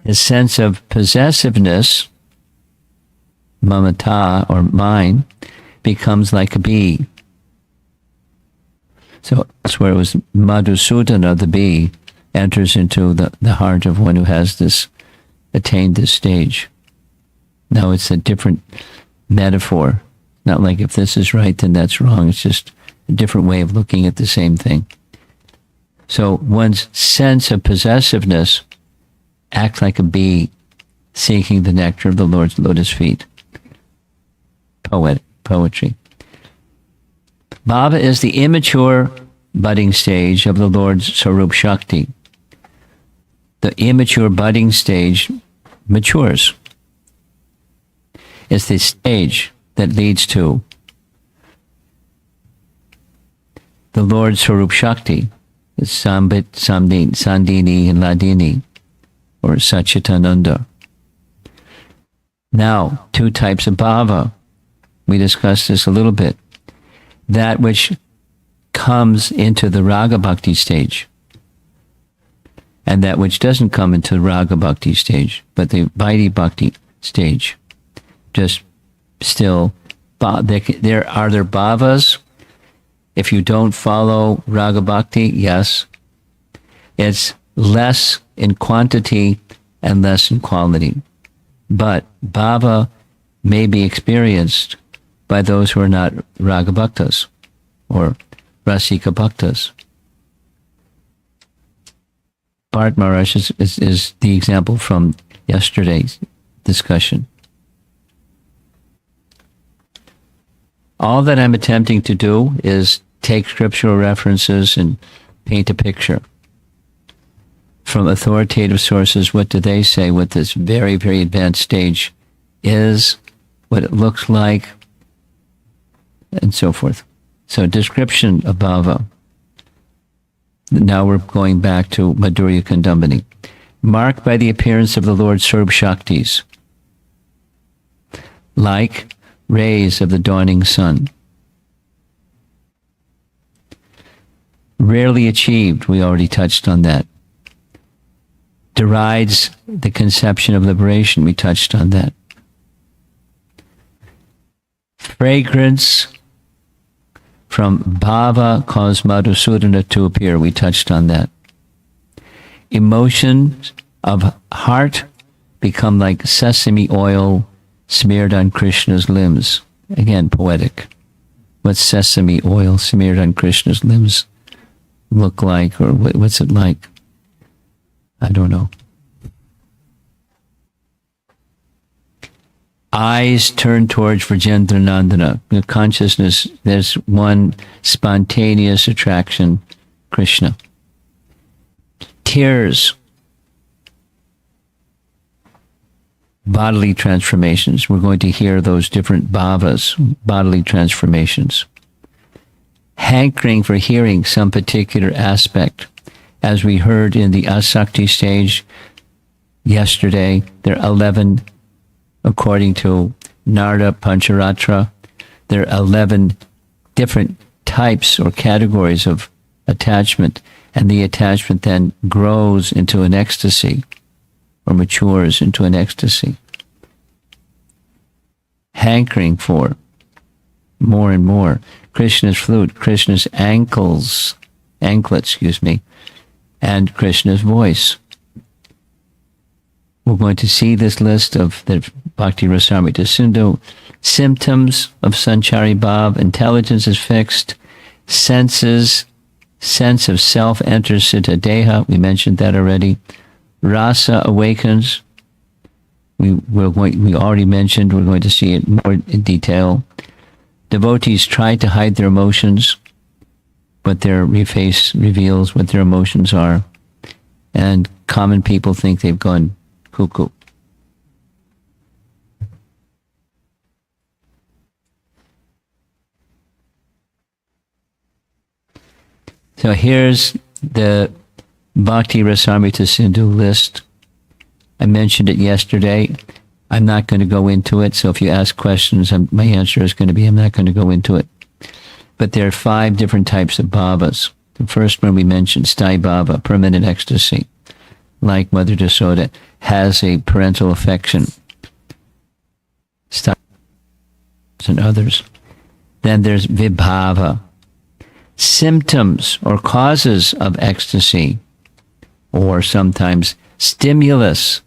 His sense of possessiveness, mamata or mine, becomes like a bee. So that's where it was Madhusudana, the bee, enters into the heart of one who has attained this stage. Now it's a different metaphor. Not like if this is right, then that's wrong. It's just a different way of looking at the same thing. So one's sense of possessiveness acts like a bee seeking the nectar of the Lord's lotus feet. Poetry. Bhava is the immature budding stage of the Lord's Sarup Shakti. The immature budding stage matures. It's the stage that leads to the Lord's Sarup Shakti, Sambit, Sandini, and Ladini, or Satchitananda. Now, two types of bhava. We discussed this a little bit. That which comes into the raga bhakti stage, and that which doesn't come into the raga bhakti stage, but the vaidhi bhakti stage. Just still, are there bhavas? If you don't follow raga bhakti, yes. It's less in quantity and less in quality. But bhava may be experienced by those who are not raga bhaktas or rasika bhaktas. Bharat Maharaj is the example from yesterday's discussion. All that I'm attempting to do is take scriptural references and paint a picture. From authoritative sources, what do they say what this very, very advanced stage is, what it looks like, and so forth. So description of bhava. Now we're going back to Madhurya Kadambini. Marked by the appearance of the Lord's Sarup Shaktis, like rays of the dawning sun. Rarely achieved, we already touched on that. Derides the conception of liberation, we touched on that. Fragrance from bhava caused Madhusudana to appear, we touched on that. Emotions of heart become like sesame oil smeared on Krishna's limbs. Again, poetic. What's sesame oil smeared on Krishna's limbs look like, or what's it like? I don't know. Eyes turn towards Vrajendra Nandana. The consciousness, there's one spontaneous attraction, Krishna. Tears, bodily transformations. We're going to hear those different bhavas, bodily transformations. Hankering for hearing some particular aspect. As we heard in the asakti stage yesterday, there are 11, according to Narada Pancharatra, there are 11 different types or categories of attachment, and the attachment then grows into an ecstasy or matures into an ecstasy. Hankering for more and more. Krishna's flute, Krishna's anklet, and Krishna's voice. We're going to see this list of the Bhakti Rasamrita Sindhu. Symptoms of Sanchari Bhav: intelligence is fixed, sense of self enters Siddha Deha. We mentioned that already. Rasa awakens. We already mentioned, we're going to see it more in detail. Devotees try to hide their emotions, but their face reveals what their emotions are. And common people think they've gone cuckoo. So here's the Bhakti Rasamrita Sindhu list. I mentioned it yesterday. I'm not going to go into it, so if you ask questions, my answer is going to be I'm not going to go into it. But there are 5 different types of bhavas. The first one we mentioned, sthai bhava, permanent ecstasy. Like Mother Yasoda, has a parental affection. Sthai and others. Then there's vibhava, symptoms or causes of ecstasy, or sometimes stimulus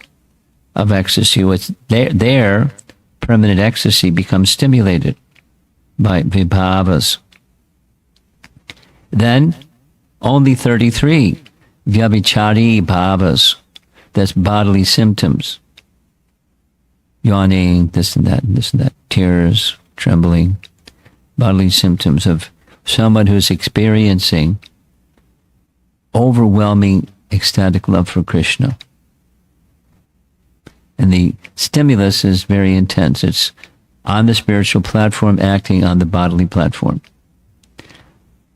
of ecstasy. What's there, permanent ecstasy becomes stimulated by vibhavas. Then, only 33 vyabhichari bhavas. That's bodily symptoms. Yawning, this and that, tears, trembling. Bodily symptoms of someone who's experiencing overwhelming ecstatic love for Krishna. And the stimulus is very intense. It's on the spiritual platform, acting on the bodily platform.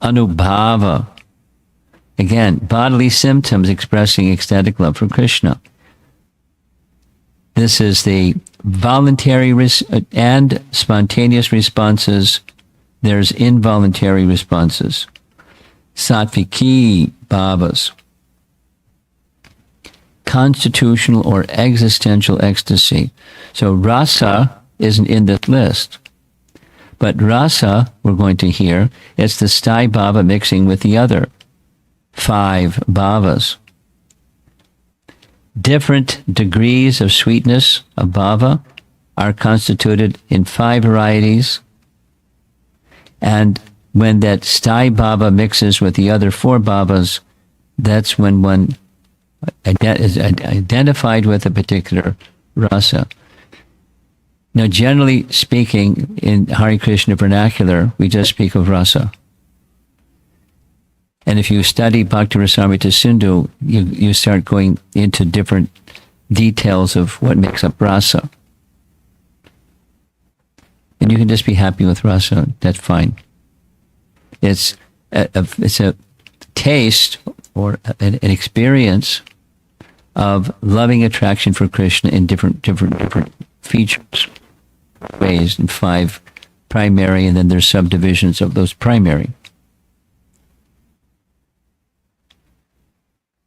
Anubhava. Again, bodily symptoms expressing ecstatic love for Krishna. This is the voluntary and spontaneous responses. There's involuntary responses. Sattviki bhavas. Constitutional or existential ecstasy. So rasa isn't in this list. But rasa, we're going to hear, it's the sthai bhava mixing with the other 5 bhavas. Different degrees of sweetness of bhava are constituted in 5 varieties. And when that sthai bhava mixes with the other 4 bhavas, that's when one is identified with a particular rasa. Now, generally speaking, in Hare Krishna vernacular, we just speak of rasa. And if you study Bhakti Rasamrita Sindhu, you start going into different details of what makes up rasa. And you can just be happy with rasa. That's fine. It's a taste or an experience of loving attraction for Krishna in different features, ways, in 5 primary, and then there's subdivisions of those primary.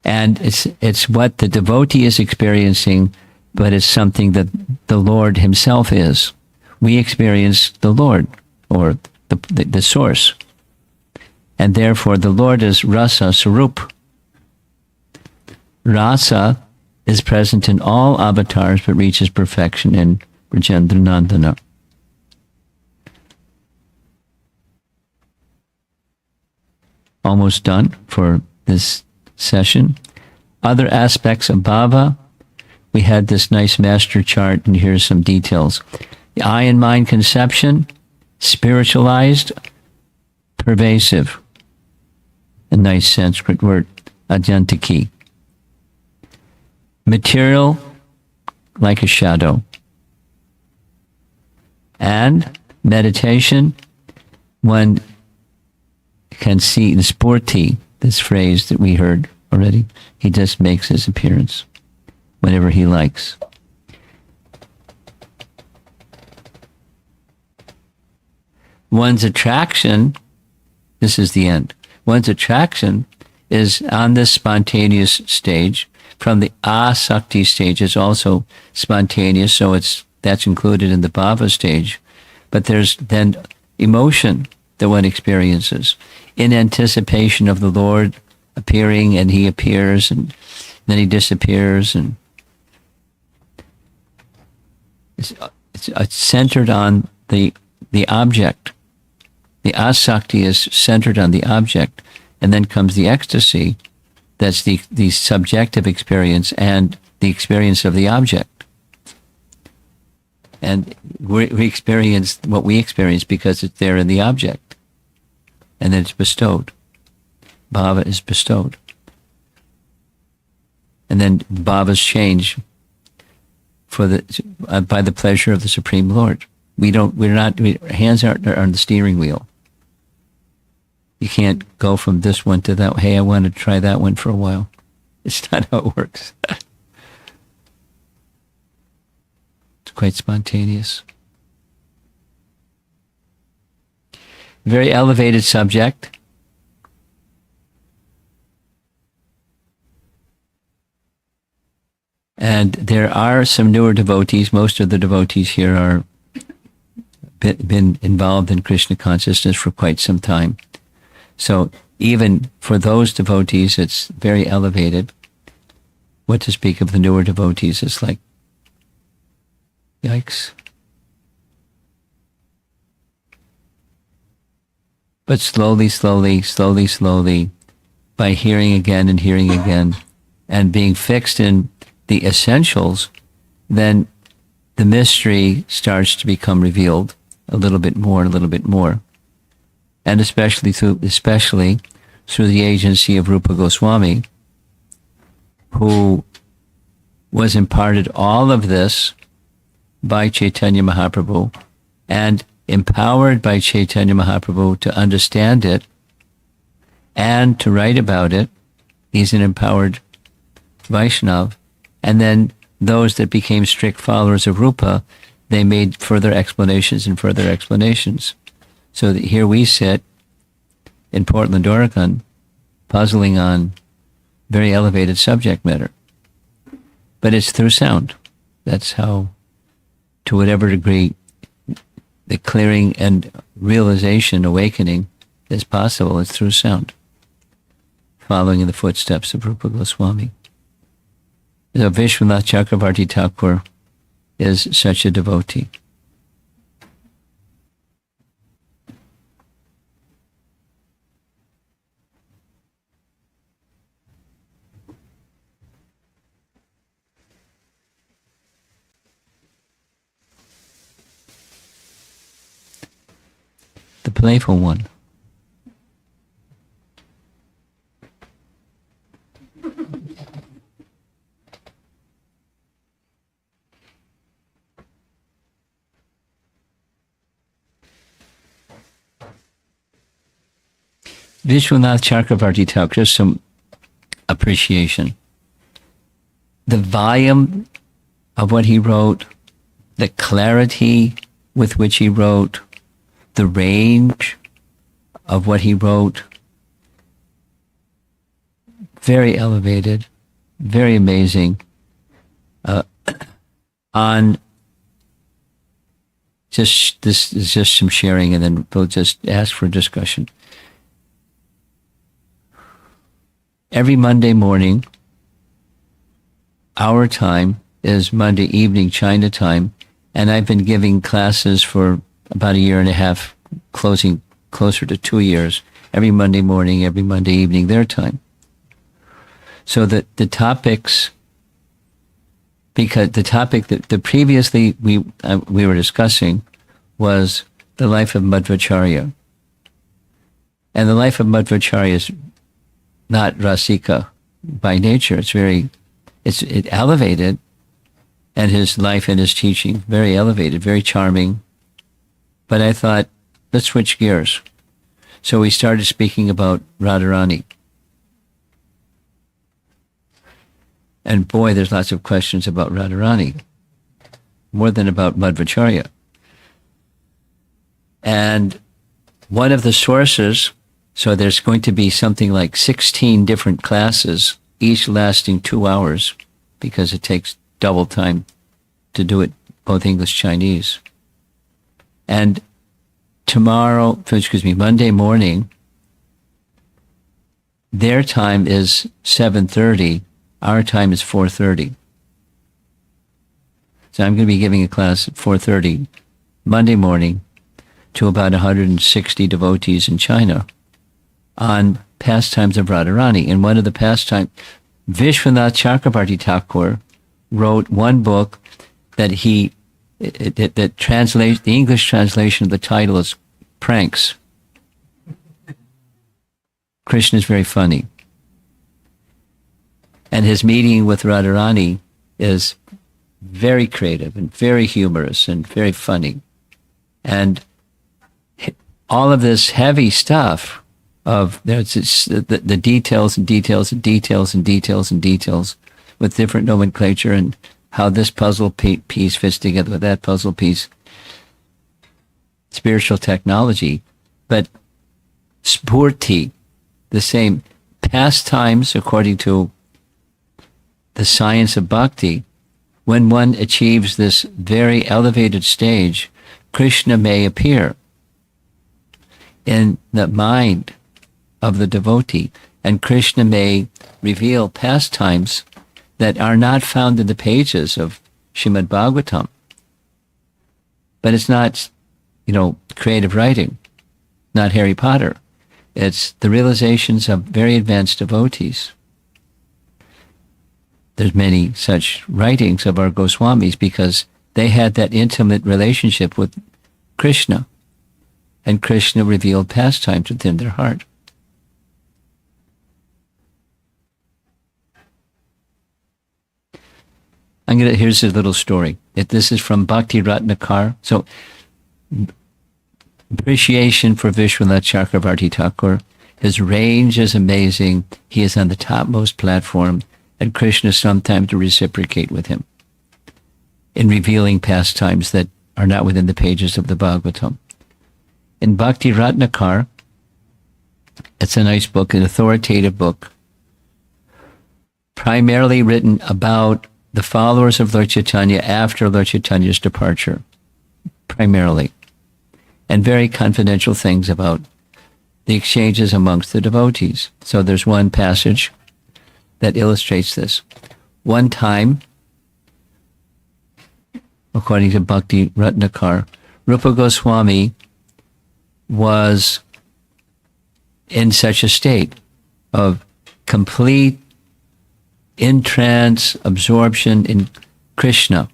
And it's what the devotee is experiencing, but it's something that the Lord himself is. We experience the Lord, or the source. And therefore the Lord is rasa sarup. Rasa is present in all avatars, but reaches perfection in Brajendra Nandana. Almost done for this session. Other aspects of bhava, we had this nice master chart, and here's some details. The eye and mind conception, spiritualized, pervasive. A nice Sanskrit word, adyantiki. Material, like a shadow. And meditation, one can see the sporti, this phrase that we heard already. He just makes his appearance whenever he likes. One's attraction, this is the end. One's attraction is on this spontaneous stage. From the asakti stage, it's also spontaneous, so that's included in the bhava stage. But there's then emotion that one experiences in anticipation of the Lord appearing, and he appears and then he disappears, and it's centered on the object. The asakti is centered on the object, and then comes the ecstasy. That's the subjective experience and the experience of the object. And we experience what we experience because it's there in the object. And then it's bestowed. Bhava is bestowed. And then bhavas change by the pleasure of the Supreme Lord. Hands aren't on the steering wheel. You can't go from this one to that. Hey, I want to try that one for a while. It's not how it works. It's quite spontaneous. Very elevated subject. And there are some newer devotees. Most of the devotees here are been involved in Krishna consciousness for quite some time. So even for those devotees, it's very elevated. What to speak of the newer devotees? It's like, yikes. But slowly, by hearing again and being fixed in the essentials, then the mystery starts to become revealed a little bit more. And especially through the agency of Rupa Goswami, who was imparted all of this by Chaitanya Mahaprabhu and empowered by Chaitanya Mahaprabhu to understand it and to write about it. He's an empowered Vaishnav. And then those that became strict followers of Rupa, they made further explanations. So that here we sit in Portland, Oregon, puzzling on very elevated subject matter. But it's through sound. That's how, to whatever degree, the clearing and realization, awakening is possible. It's through sound, following in the footsteps of Rupa Goswami. So Vishwanath Chakravarti Thakur is such a devotee. The playful one. Vishwanath Chakravarti Thakur, just some appreciation. The volume of what he wrote, the clarity with which he wrote, the range of what he wrote, very elevated, very amazing. On just this is just some sharing, and then we'll just ask for discussion. Every Monday morning, our time is Monday evening China time, and I've been giving classes for about a year and a half, closer to 2 years, every Monday morning, every Monday evening their time. So that the topics, because the topic that previously we were discussing was the life of Madhvacharya. And the life of Madhvacharya is not rasika by nature. It's elevated, and his life and his teaching, very elevated, very charming. But I thought, let's switch gears. So we started speaking about Radharani. And boy, there's lots of questions about Radharani, more than about Madhvacharya. And one of the sources, so there's going to be something like 16 different classes, each lasting 2 hours, because it takes double time to do it, both English, Chinese. And Monday morning, their time is 7:30, our time is 4:30. So I'm going to be giving a class at 4:30 Monday morning to about 160 devotees in China on pastimes of Radharani. And one of the pastimes, Vishwanath Chakrabarti Thakur wrote one book that translates, the English translation of the title is Pranks. Krishna is very funny. And his meeting with Radharani is very creative and very humorous and very funny. And all of this heavy stuff of the details and details and details and details and details with different nomenclature and how this puzzle piece fits together with that puzzle piece. Spiritual technology, but spurti, the same pastimes according to the science of bhakti. When one achieves this very elevated stage, Krishna may appear in the mind of the devotee, and Krishna may reveal pastimes that are not found in the pages of Srimad Bhagavatam. But it's not, creative writing, not Harry Potter. It's the realizations of very advanced devotees. There's many such writings of our Goswamis because they had that intimate relationship with Krishna, and Krishna revealed pastimes within their heart. Here's a little story. This is from Bhakti Ratnakar. So, appreciation for Vishwanath Chakrabarti Thakur. His range is amazing. He is on the topmost platform, and Krishna sometimes to reciprocate with him in revealing pastimes that are not within the pages of the Bhagavatam. In Bhakti Ratnakar, it's a nice book, an authoritative book, primarily written about the followers of Lord Chaitanya after Lord Chaitanya's departure, primarily, and very confidential things about the exchanges amongst the devotees. So there's one passage that illustrates this. One time, according to Bhakti Ratnakar, Rupa Goswami was in such a state of complete entrance, absorption in Krishna,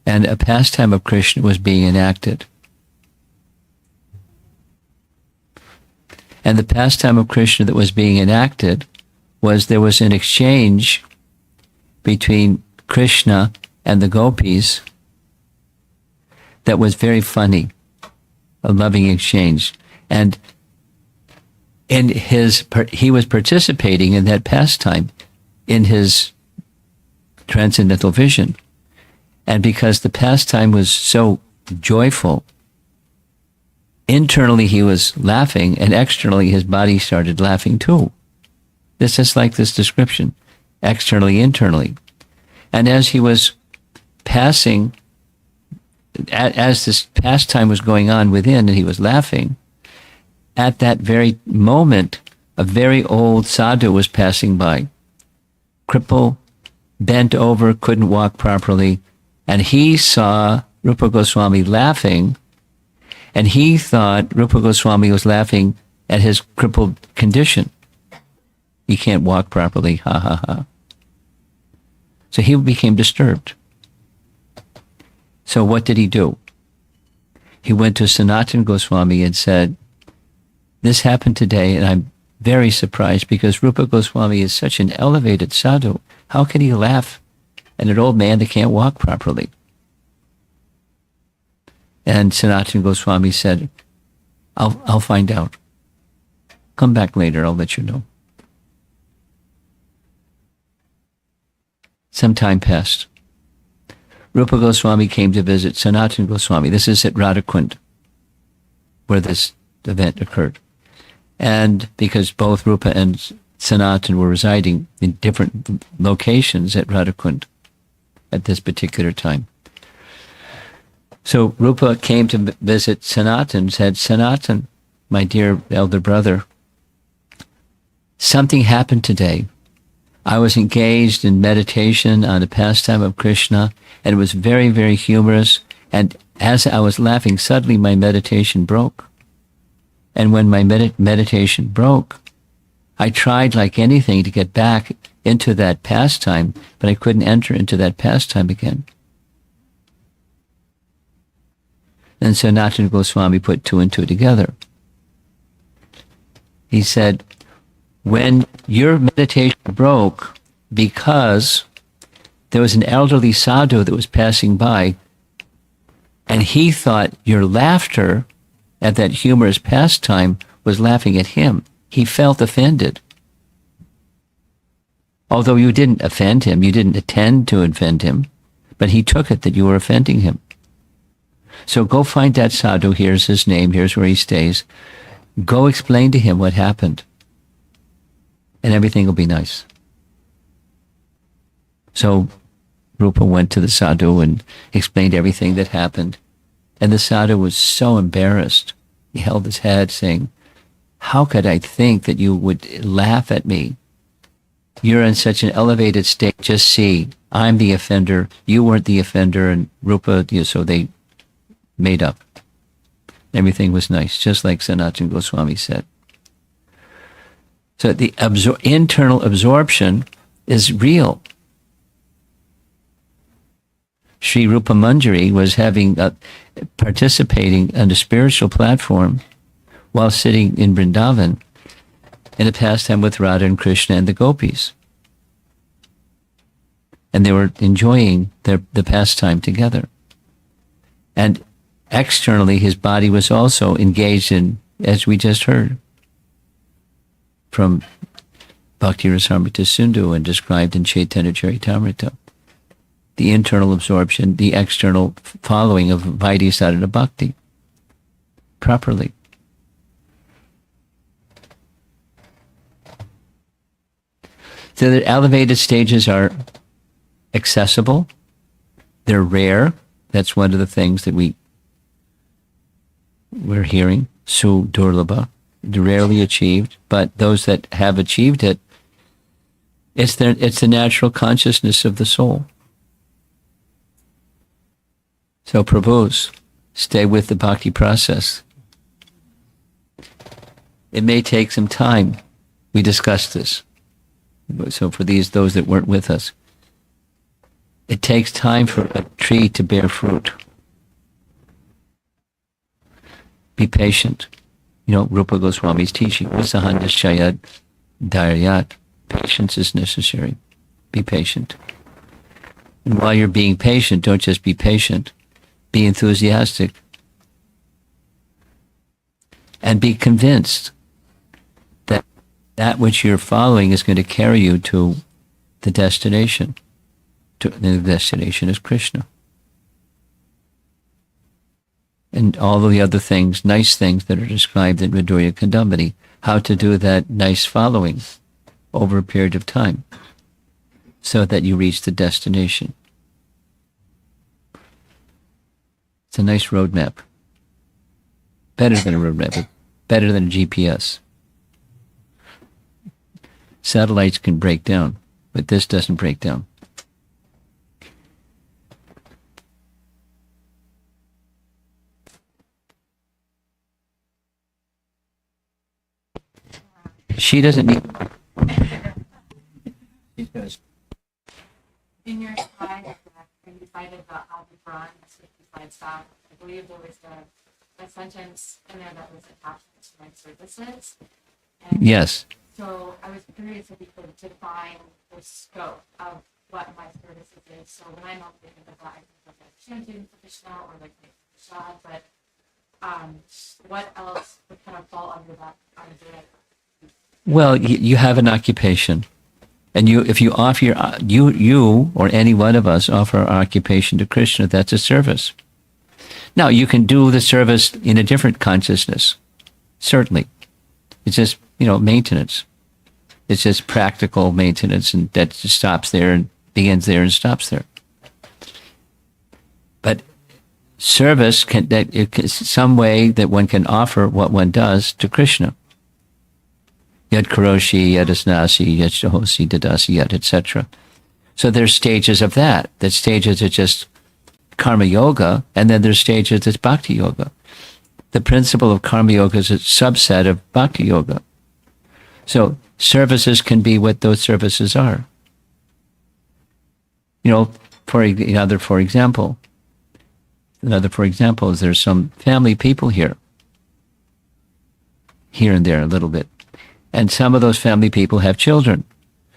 and a pastime of Krishna was being enacted. And the pastime of Krishna that was being enacted was there was an exchange between Krishna and the gopis that was very funny, a loving exchange. And he was participating in that pastime in his transcendental vision. And because the pastime was so joyful, internally he was laughing, and externally his body started laughing too. This is like this description, externally, internally. And as he was passing, as this pastime was going on within and he was laughing, at that very moment, a very old sadhu was passing by, cripple, bent over, couldn't walk properly, and he saw Rupa Goswami laughing, and he thought Rupa Goswami was laughing at his crippled condition. He can't walk properly, ha ha ha. So he became disturbed. So what did he do? He went to Sanatana Goswami and said, this happened today, and I'm very surprised because Rupa Goswami is such an elevated sadhu. How can he laugh at an old man that can't walk properly? And Sanatana Goswami said, I'll find out. Come back later, I'll let you know. Some time passed. Rupa Goswami came to visit Sanatana Goswami. This is at Radhakund, where this event occurred. And because both Rupa and Sanatana were residing in different locations at Radhakund at this particular time. So Rupa came to visit Sanatan and said, Sanatan, my dear elder brother, something happened today. I was engaged in meditation on the pastime of Krishna, and it was very, very humorous. And as I was laughing, suddenly my meditation broke. And when my meditation broke, I tried like anything to get back into that pastime, but I couldn't enter into that pastime again. And Sanatana Goswami put two and two together. He said, when your meditation broke because there was an elderly sadhu that was passing by, and he thought your laughter at that humorous pastime was laughing at him. He felt offended. Although you didn't offend him, you didn't intend to offend him, but he took it that you were offending him. So go find that sadhu, here's his name, here's where he stays. Go explain to him what happened, and everything will be nice. So Rupa went to the sadhu and explained everything that happened. And the sadhu was so embarrassed. He held his head saying, how could I think that you would laugh at me? You're in such an elevated state. Just see, I'm the offender. You weren't the offender. And Rupa, so they made up. Everything was nice, just like Sanatana Goswami said. So the internal absorption is real. Sri Rupa Manjari was participating on a spiritual platform while sitting in Vrindavan in a pastime with Radha and Krishna and the gopis. And they were enjoying the pastime together. And externally, his body was also engaged in, as we just heard, from Bhakti Rasamrita Sindhu and described in Chaitanya Charitamrita. The internal absorption, the external following of Vaidhi Sadhana Bhakti properly. So the elevated stages are accessible, they're rare. That's one of the things that we're hearing. Su Durlabha, rarely achieved, but those that have achieved it, it's the natural consciousness of the soul. So Prabhus, stay with the bhakti process. It may take some time. We discussed this. So for those that weren't with us, it takes time for a tree to bear fruit. Be patient. Rupa Goswami's teaching, Usahandashayad Dharyat. Patience is necessary. Be patient. And while you're being patient, don't just be patient. Be enthusiastic. And be convinced that which you're following is going to carry you to the destination. The destination is Krishna. And all of the other things, nice things that are described in Madhurya Kadambini, how to do that nice following over a period of time so that you reach the destination. It's a nice roadmap. Better than a roadmap, but better than a GPS. Satellites can break down, but this doesn't break down. She doesn't need... She does. In your slide, when you cited the Algebra and 65 staff, I believe there was a sentence in there that was attached to my services. And yes. So I was curious if you could define the scope of what my services is. So when I normally think of that, I think of like chanting for Krishna or like Prashad, but what else would kind of fall under that idea? Well, you have an occupation, and if you offer you or any one of us offer our occupation to Krishna, that's a service. Now, you can do the service in a different consciousness, certainly. It's just, maintenance. It's just practical maintenance, and that just stops there and begins there and stops there. But service some way that one can offer what one does to Krishna. Yad karoshi, yad asnasi, yad shahosi, dadasi, yad, etc. So there's stages of that. That stages are just karma yoga, and then there's stages that's bhakti yoga. The principle of karma yoga is a subset of bhakti yoga. So services can be what those services are. For example is there's some family people here and there a little bit. And some of those family people have children.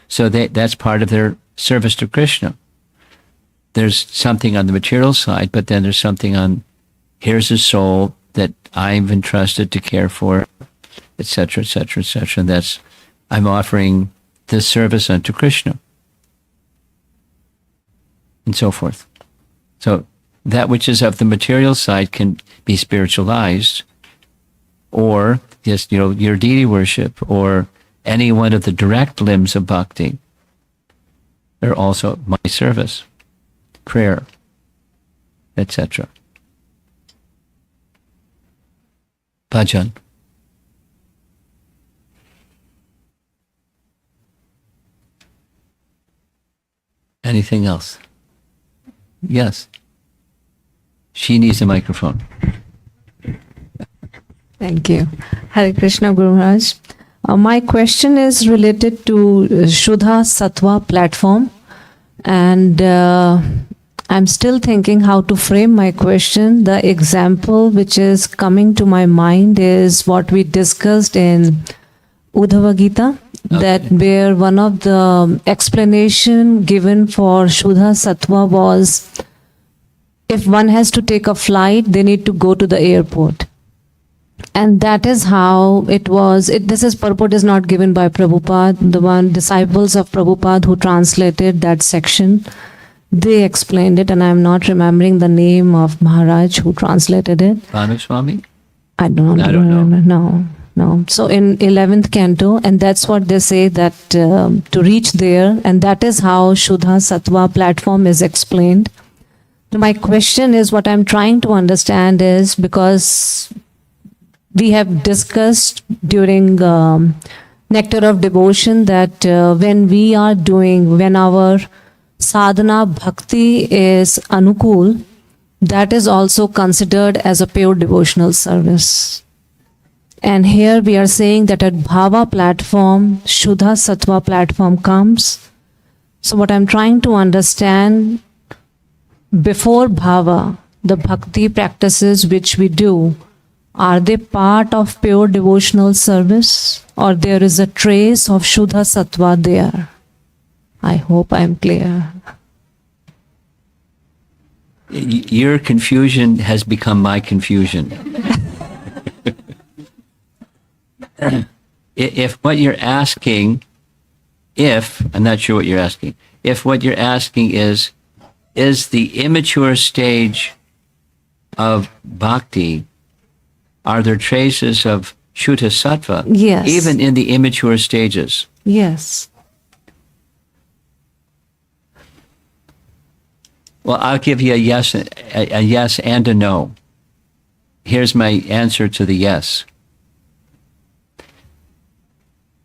So that's part of their service to Krishna. There's something on the material side, but then there's something on, here's a soul that I've entrusted to care for, etc., etc., etc. And I'm offering this service unto Krishna. And so forth. So that which is of the material side can be spiritualized, or just, your deity worship, or any one of the direct limbs of bhakti. They're also my service, prayer, etc. Bhajan. Anything else? Yes. She needs a microphone. Thank you. Hare Krishna, Guru Maharaj. My question is related to Shuddha Sattva platform, and I'm still thinking how to frame my question. The example which is coming to my mind is what we discussed in Uddhava Gita, that where one of the explanation given for Shuddha Sattva was, if one has to take a flight, they need to go to the airport. And that is how it was. Purport is not given by Prabhupada. The disciples of Prabhupada who translated that section, they explained it, and I'm not remembering the name of Maharaj who translated it. Bhanuswami? I don't remember. No. So in 11th canto, and that's what they say, that to reach there, and that is how Shuddha Sattva platform is explained. My question is, what I'm trying to understand is, because we have discussed during Nectar of Devotion that when our sadhana bhakti is anukul, that is also considered as a pure devotional service. And here we are saying that at bhava platform, Shuddha Sattva platform comes. So what I'm trying to understand, before bhava, the bhakti practices which we do, are they part of pure devotional service, or there is a trace of Shuddha Sattva there? I hope I'm clear. Your confusion has become my confusion. If what you're asking, I'm not sure what you're asking, if what you're asking is the immature stage of bhakti, are there traces of Shuddha Sattva? Yes. Even in the immature stages? Yes. Well, I'll give you a yes and a no. Here's my answer to the yes.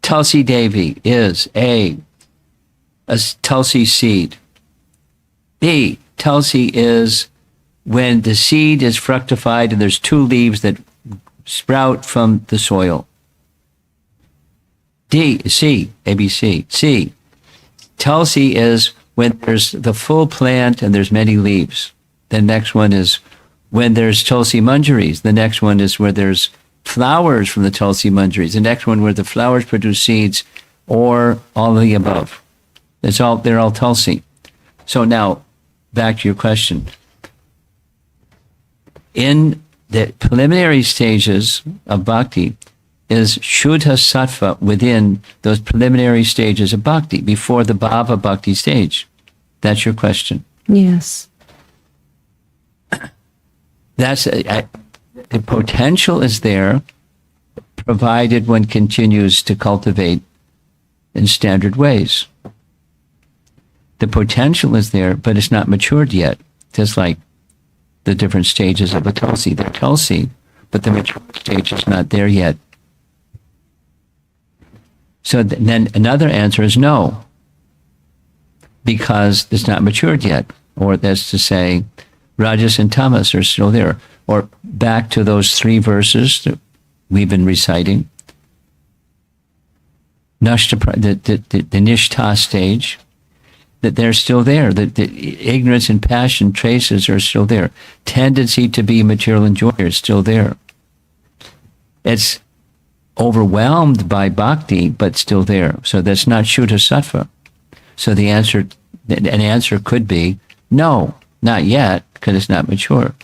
Tulsi Devi is a Tulsi seed. B, Tulsi is when the seed is fructified and there's two leaves that sprout from the soil. C, ABC. C, Tulsi is when there's the full plant and there's many leaves. The next one is when there's Tulsi manjaris. The next one is where there's flowers from the Tulsi manjaris. The next one where the flowers produce seeds, or all of the above. They're all Tulsi. So now, back to your question. In the preliminary stages of bhakti is Shuddha Sattva within those preliminary stages of bhakti, before the bhava bhakti stage. That's your question. Yes. The potential is there, provided one continues to cultivate in standard ways. The potential is there, but it's not matured yet. Just like the different stages of a Tulsi. They're Tulsi, but the mature stage is not there yet. So then another answer is no, because it's not matured yet. Or that's to say, Rajas and Tamas are still there. Or back to those 3 verses that we've been reciting. The Nishtha stage, that they're still there. The ignorance and passion traces are still there. Tendency to be material enjoyer is still there. It's overwhelmed by bhakti, but still there. So that's not Shuddha Sattva. So an answer could be, no, not yet, because it's not mature.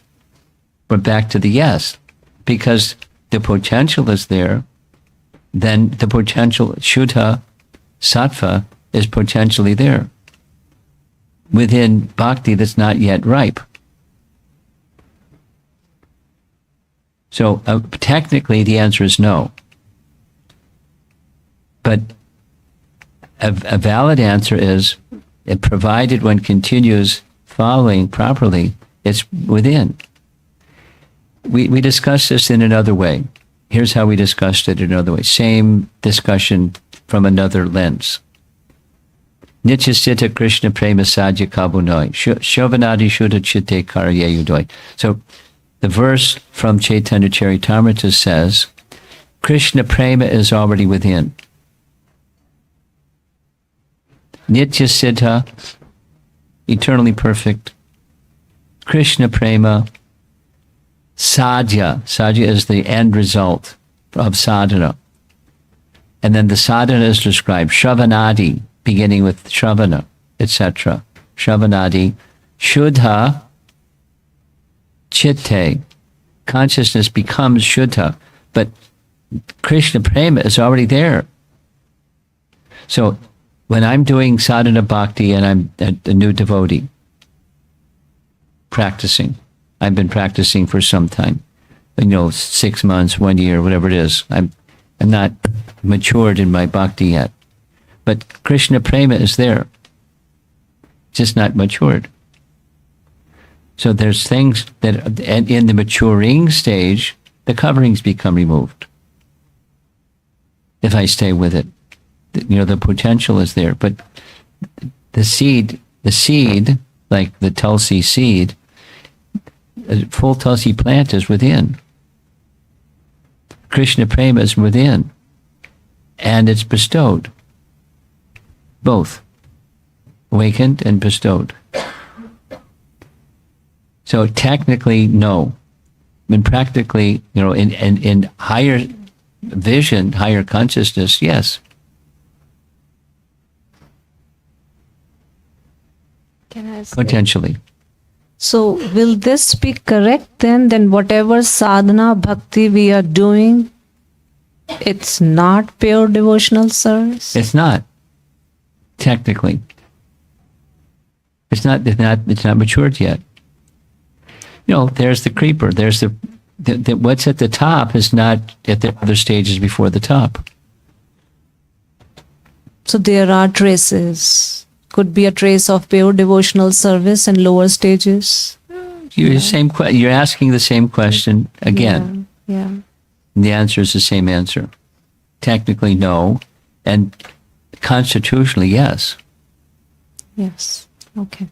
But back to the yes, because the potential is there, then the potential, Shuddha Sattva, is potentially there within bhakti that's not yet ripe. So technically the answer is no. But a valid answer is, provided one continues following properly, it's within. We discussed this in another way. Here's how we discussed it in another way. Same discussion from another lens. Nityasita Krishna Prema Sadhya Kabunoi. Shovanadi Shuddha Chitte Karayayudoi. So the verse from Chaitanya Charitamrita says, Krishna Prema is already within. Nityasita, eternally perfect. Krishna Prema, Sadhya. Sadhya is the end result of sadhana. And then the sadhana is described. Shravanadi, beginning with Shravana, etc. Shravanadi. Shuddha Chitte. Consciousness becomes Shuddha. But Krishna Prema is already there. So when I'm doing sadhana bhakti and I'm a new devotee, practicing, I've been practicing for some time, 6 months, 1 year, whatever it is. I'm not matured in my bhakti yet. But Krishna Prema is there, just not matured. So there's things that in the maturing stage, the coverings become removed. If I stay with it, the potential is there. But the seed, like the Tulsi seed, a full Tulsi plant is within. Krishna Prema is within. And it's bestowed. Both. Awakened and bestowed. So technically, no. And practically, in higher vision, higher consciousness, yes. Can I ask? Potentially. So will this be correct then? Then whatever sadhana bhakti we are doing, it's not pure devotional service? It's not. Technically. It's not matured yet. There's the creeper. There's the what's at the top is not at the other stages before the top. So there are traces. Could be a trace of pure devotional service in lower stages. You're asking the same question again. Yeah. And the answer is the same answer. Technically, no. And constitutionally, yes. Yes. Okay.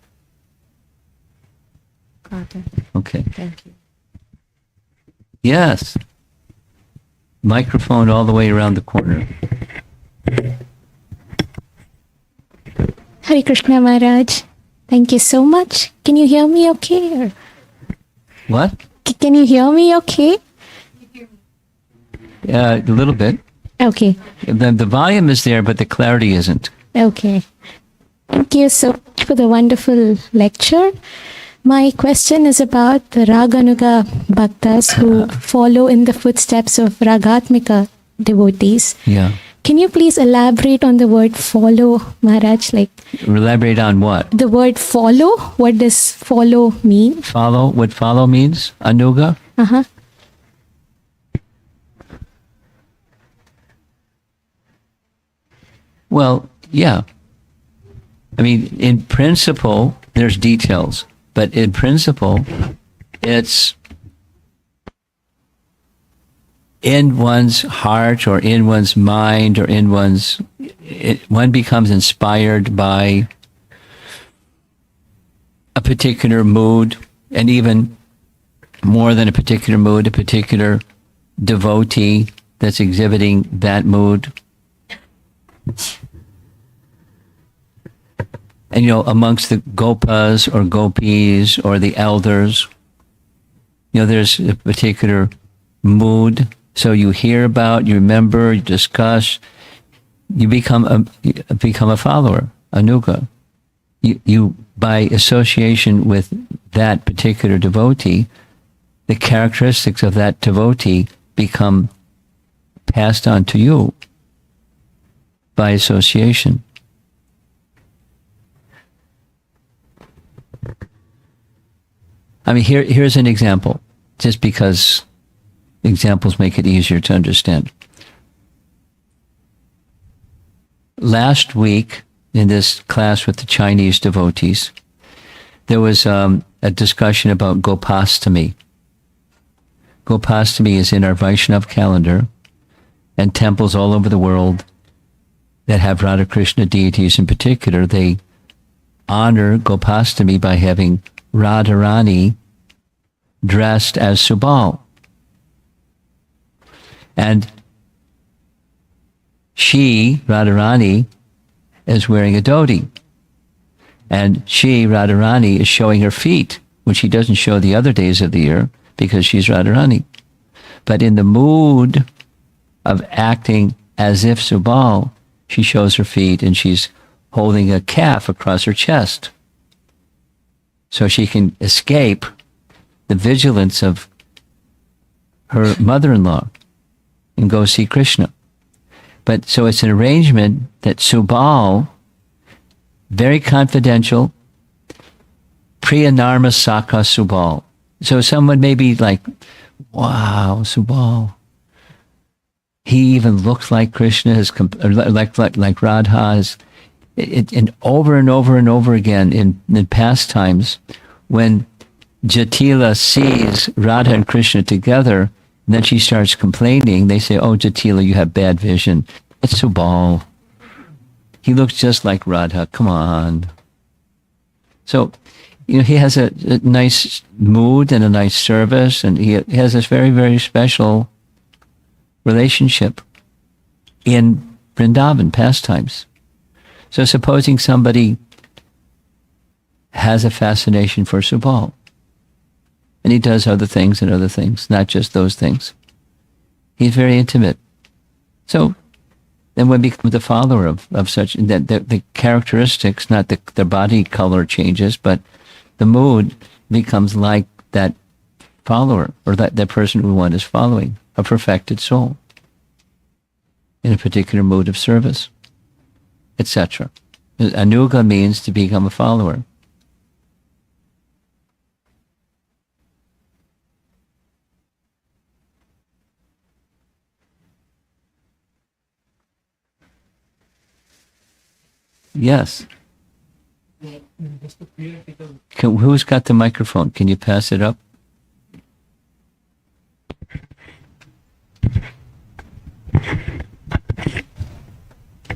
Got it. Okay. Thank you. Yes. Microphone all the way around the corner. Hare Krishna Maharaj. Thank you so much. Can you hear me okay? Or What? can you hear me okay? A little bit. Okay. The volume is there, but the clarity isn't. Okay. Thank you so much for the wonderful lecture. My question is about the Raganuga Bhaktas who follow in the footsteps of Ragatmika devotees. Yeah. Can you please elaborate on the word follow, Maharaj? Elaborate on what? The word follow, what does follow mean? Follow, what follow means? Anuga? Uh-huh. Well, yeah. I mean, in principle, there's details. But in principle, It's in one's heart or in one's mind or in one becomes inspired by a particular mood, and even more than a particular mood, a particular devotee that's exhibiting that mood. And amongst the gopas or gopis or the elders, there's a particular mood. So you hear about, you remember, you discuss, you become a follower, anuga. You by association with that particular devotee, the characteristics of that devotee become passed on to you by association. I mean, here's an example, just because examples make it easier to understand. Last week, in this class with the Chinese devotees, there was a discussion about Gopastami. Gopastami is in our Vaishnav calendar, and temples all over the world that have Radha Krishna deities in particular, they honor Gopastami by having Radharani dressed as Subal. And she, Radharani, is wearing a dhoti. And she, Radharani, is showing her feet, which she doesn't show the other days of the year because she's Radharani. But in the mood of acting as if Subal, she shows her feet and she's holding a calf across her chest, so she can escape the vigilance of her mother-in-law and go see Krishna. But so it's an arrangement that Subal, very confidential, Priyanarma Saka Subal. So someone may be like, wow, Subal, he even looks like Krishna, like Radha. And over and over and over again in past times, when Jatila sees Radha and Krishna together, and then she starts complaining, they say, oh, Jatila, you have bad vision. It's Subal. He looks just like Radha. Come on. So, he has a nice mood and a nice service, and he has this very, very special relationship in Vrindavan pastimes. So supposing somebody has a fascination for Subal, and he does other things and other things, not just those things. He's very intimate. So then one becomes a follower of such, that the characteristics, not the body color changes, but the mood becomes like that follower, or that person who one is following, a perfected soul in a particular mood of service, etc. Anuga means to become a follower. Yes. Who's got the microphone? Can you pass it up?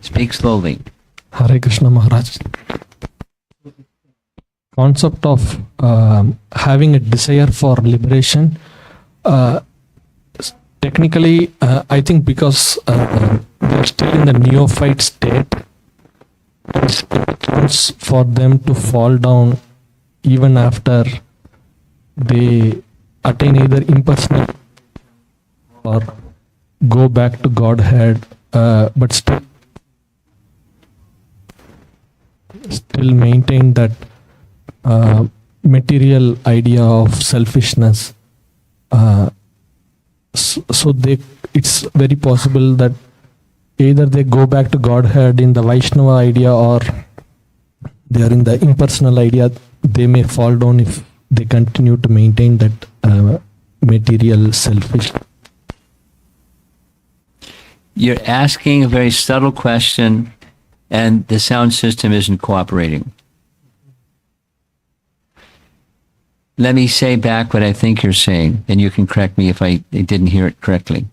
Speak slowly. Hare Krishna Maharaj. Concept of having a desire for liberation. Technically, I think because they're still in the neophyte state, it's a chance for them to fall down even after they attain either impersonal or go back to Godhead, but still maintain that material idea of selfishness. So it's very possible that either they go back to Godhead in the Vaishnava idea, or they are in the impersonal idea. They may fall down if they continue to maintain that material selfish. You're asking a very subtle question, and the sound system isn't cooperating. let me say back what I think you're saying, and you can correct me if I didn't hear it correctly.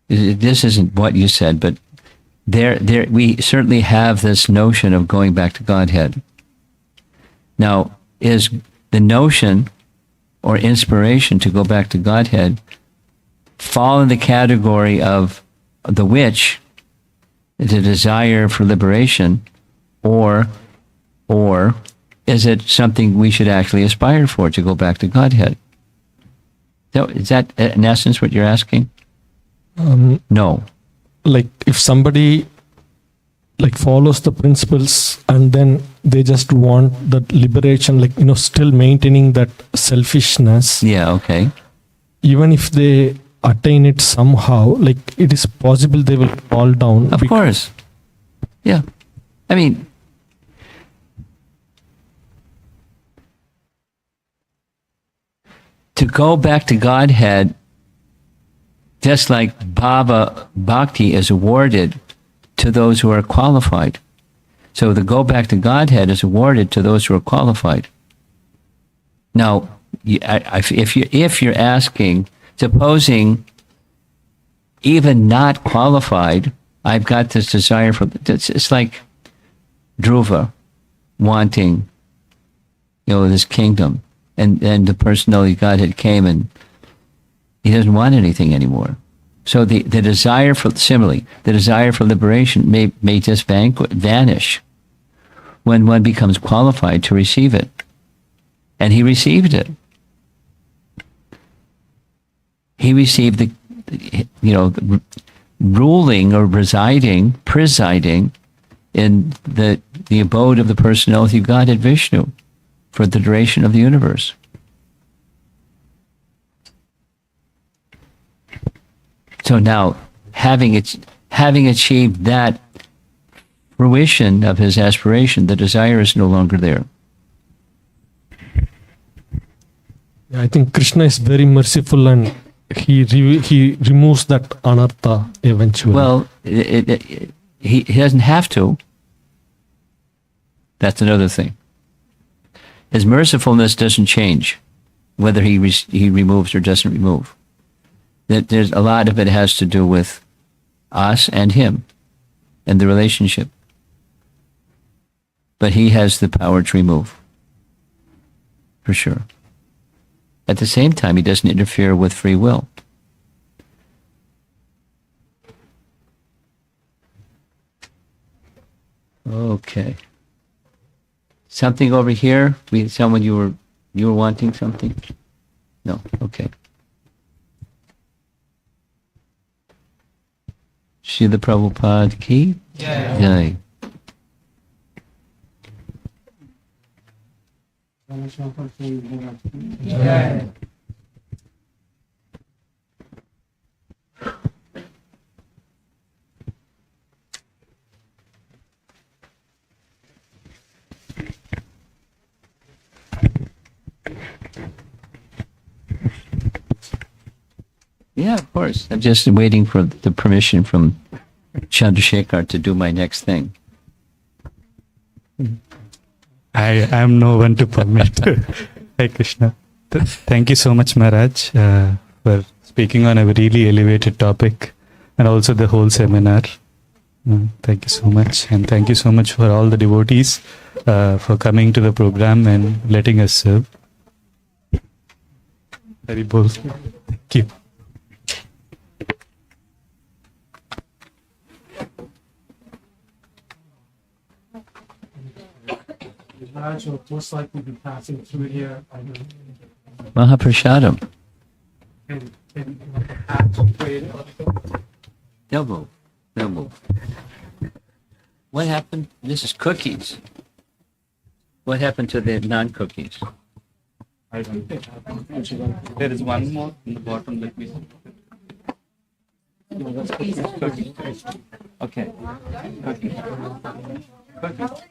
This isn't what you said, but we certainly have this notion of going back to Godhead. Now, is the notion or inspiration to go back to Godhead fall in the category of the witch, the desire for liberation, or is it something we should actually aspire for, to go back to Godhead? So is that in essence what you're asking? No. Like if somebody like follows the principles and then they just want that liberation, like, still maintaining that selfishness. Yeah, okay. Even if they attain it somehow, like it is possible they will fall down. Of course. Yeah. I mean, to go back to Godhead, just like bhava bhakti is awarded to those who are qualified. So the go back to Godhead is awarded to those who are qualified. Now, if you're asking, supposing even not qualified, I've got this desire for, it's like Dhruva wanting, this kingdom, and the personality of Godhead came and he doesn't want anything anymore. So the desire for, similarly, the desire for liberation may just vanish when one becomes qualified to receive it. And he received it. He received the ruling or presiding in the abode of the personality of Godhead Vishnu for the duration of the universe. So now, having achieved that fruition of his aspiration, the desire is no longer there. Yeah, I think Krishna is very merciful and he removes that anartha eventually. Well, he doesn't have to. That's another thing. His mercifulness doesn't change whether he removes or doesn't remove. There's a lot of it has to do with us and him and the relationship. But he has the power to remove, for sure. At the same time, he doesn't interfere with free will. Okay. Something over here? Someone you were wanting something? No. Okay. Srila Prabhupada ki jai. Yeah, of course. I'm just waiting for the permission from Chandrasekhar to do my next thing. I am no one to permit. Hi Krishna. Thank you so much, Maharaj, for speaking on a really elevated topic and also the whole seminar. Thank you so much. And thank you so much for all the devotees for coming to the program and letting us serve. Very bold. Thank you. Will most likely be passing through here. Mahaprasadam. And No move. No move. What happened? This is cookies. What happened to the non-cookies? There is one more in the bottom. Let me see. Okay. Cookies. Cookies.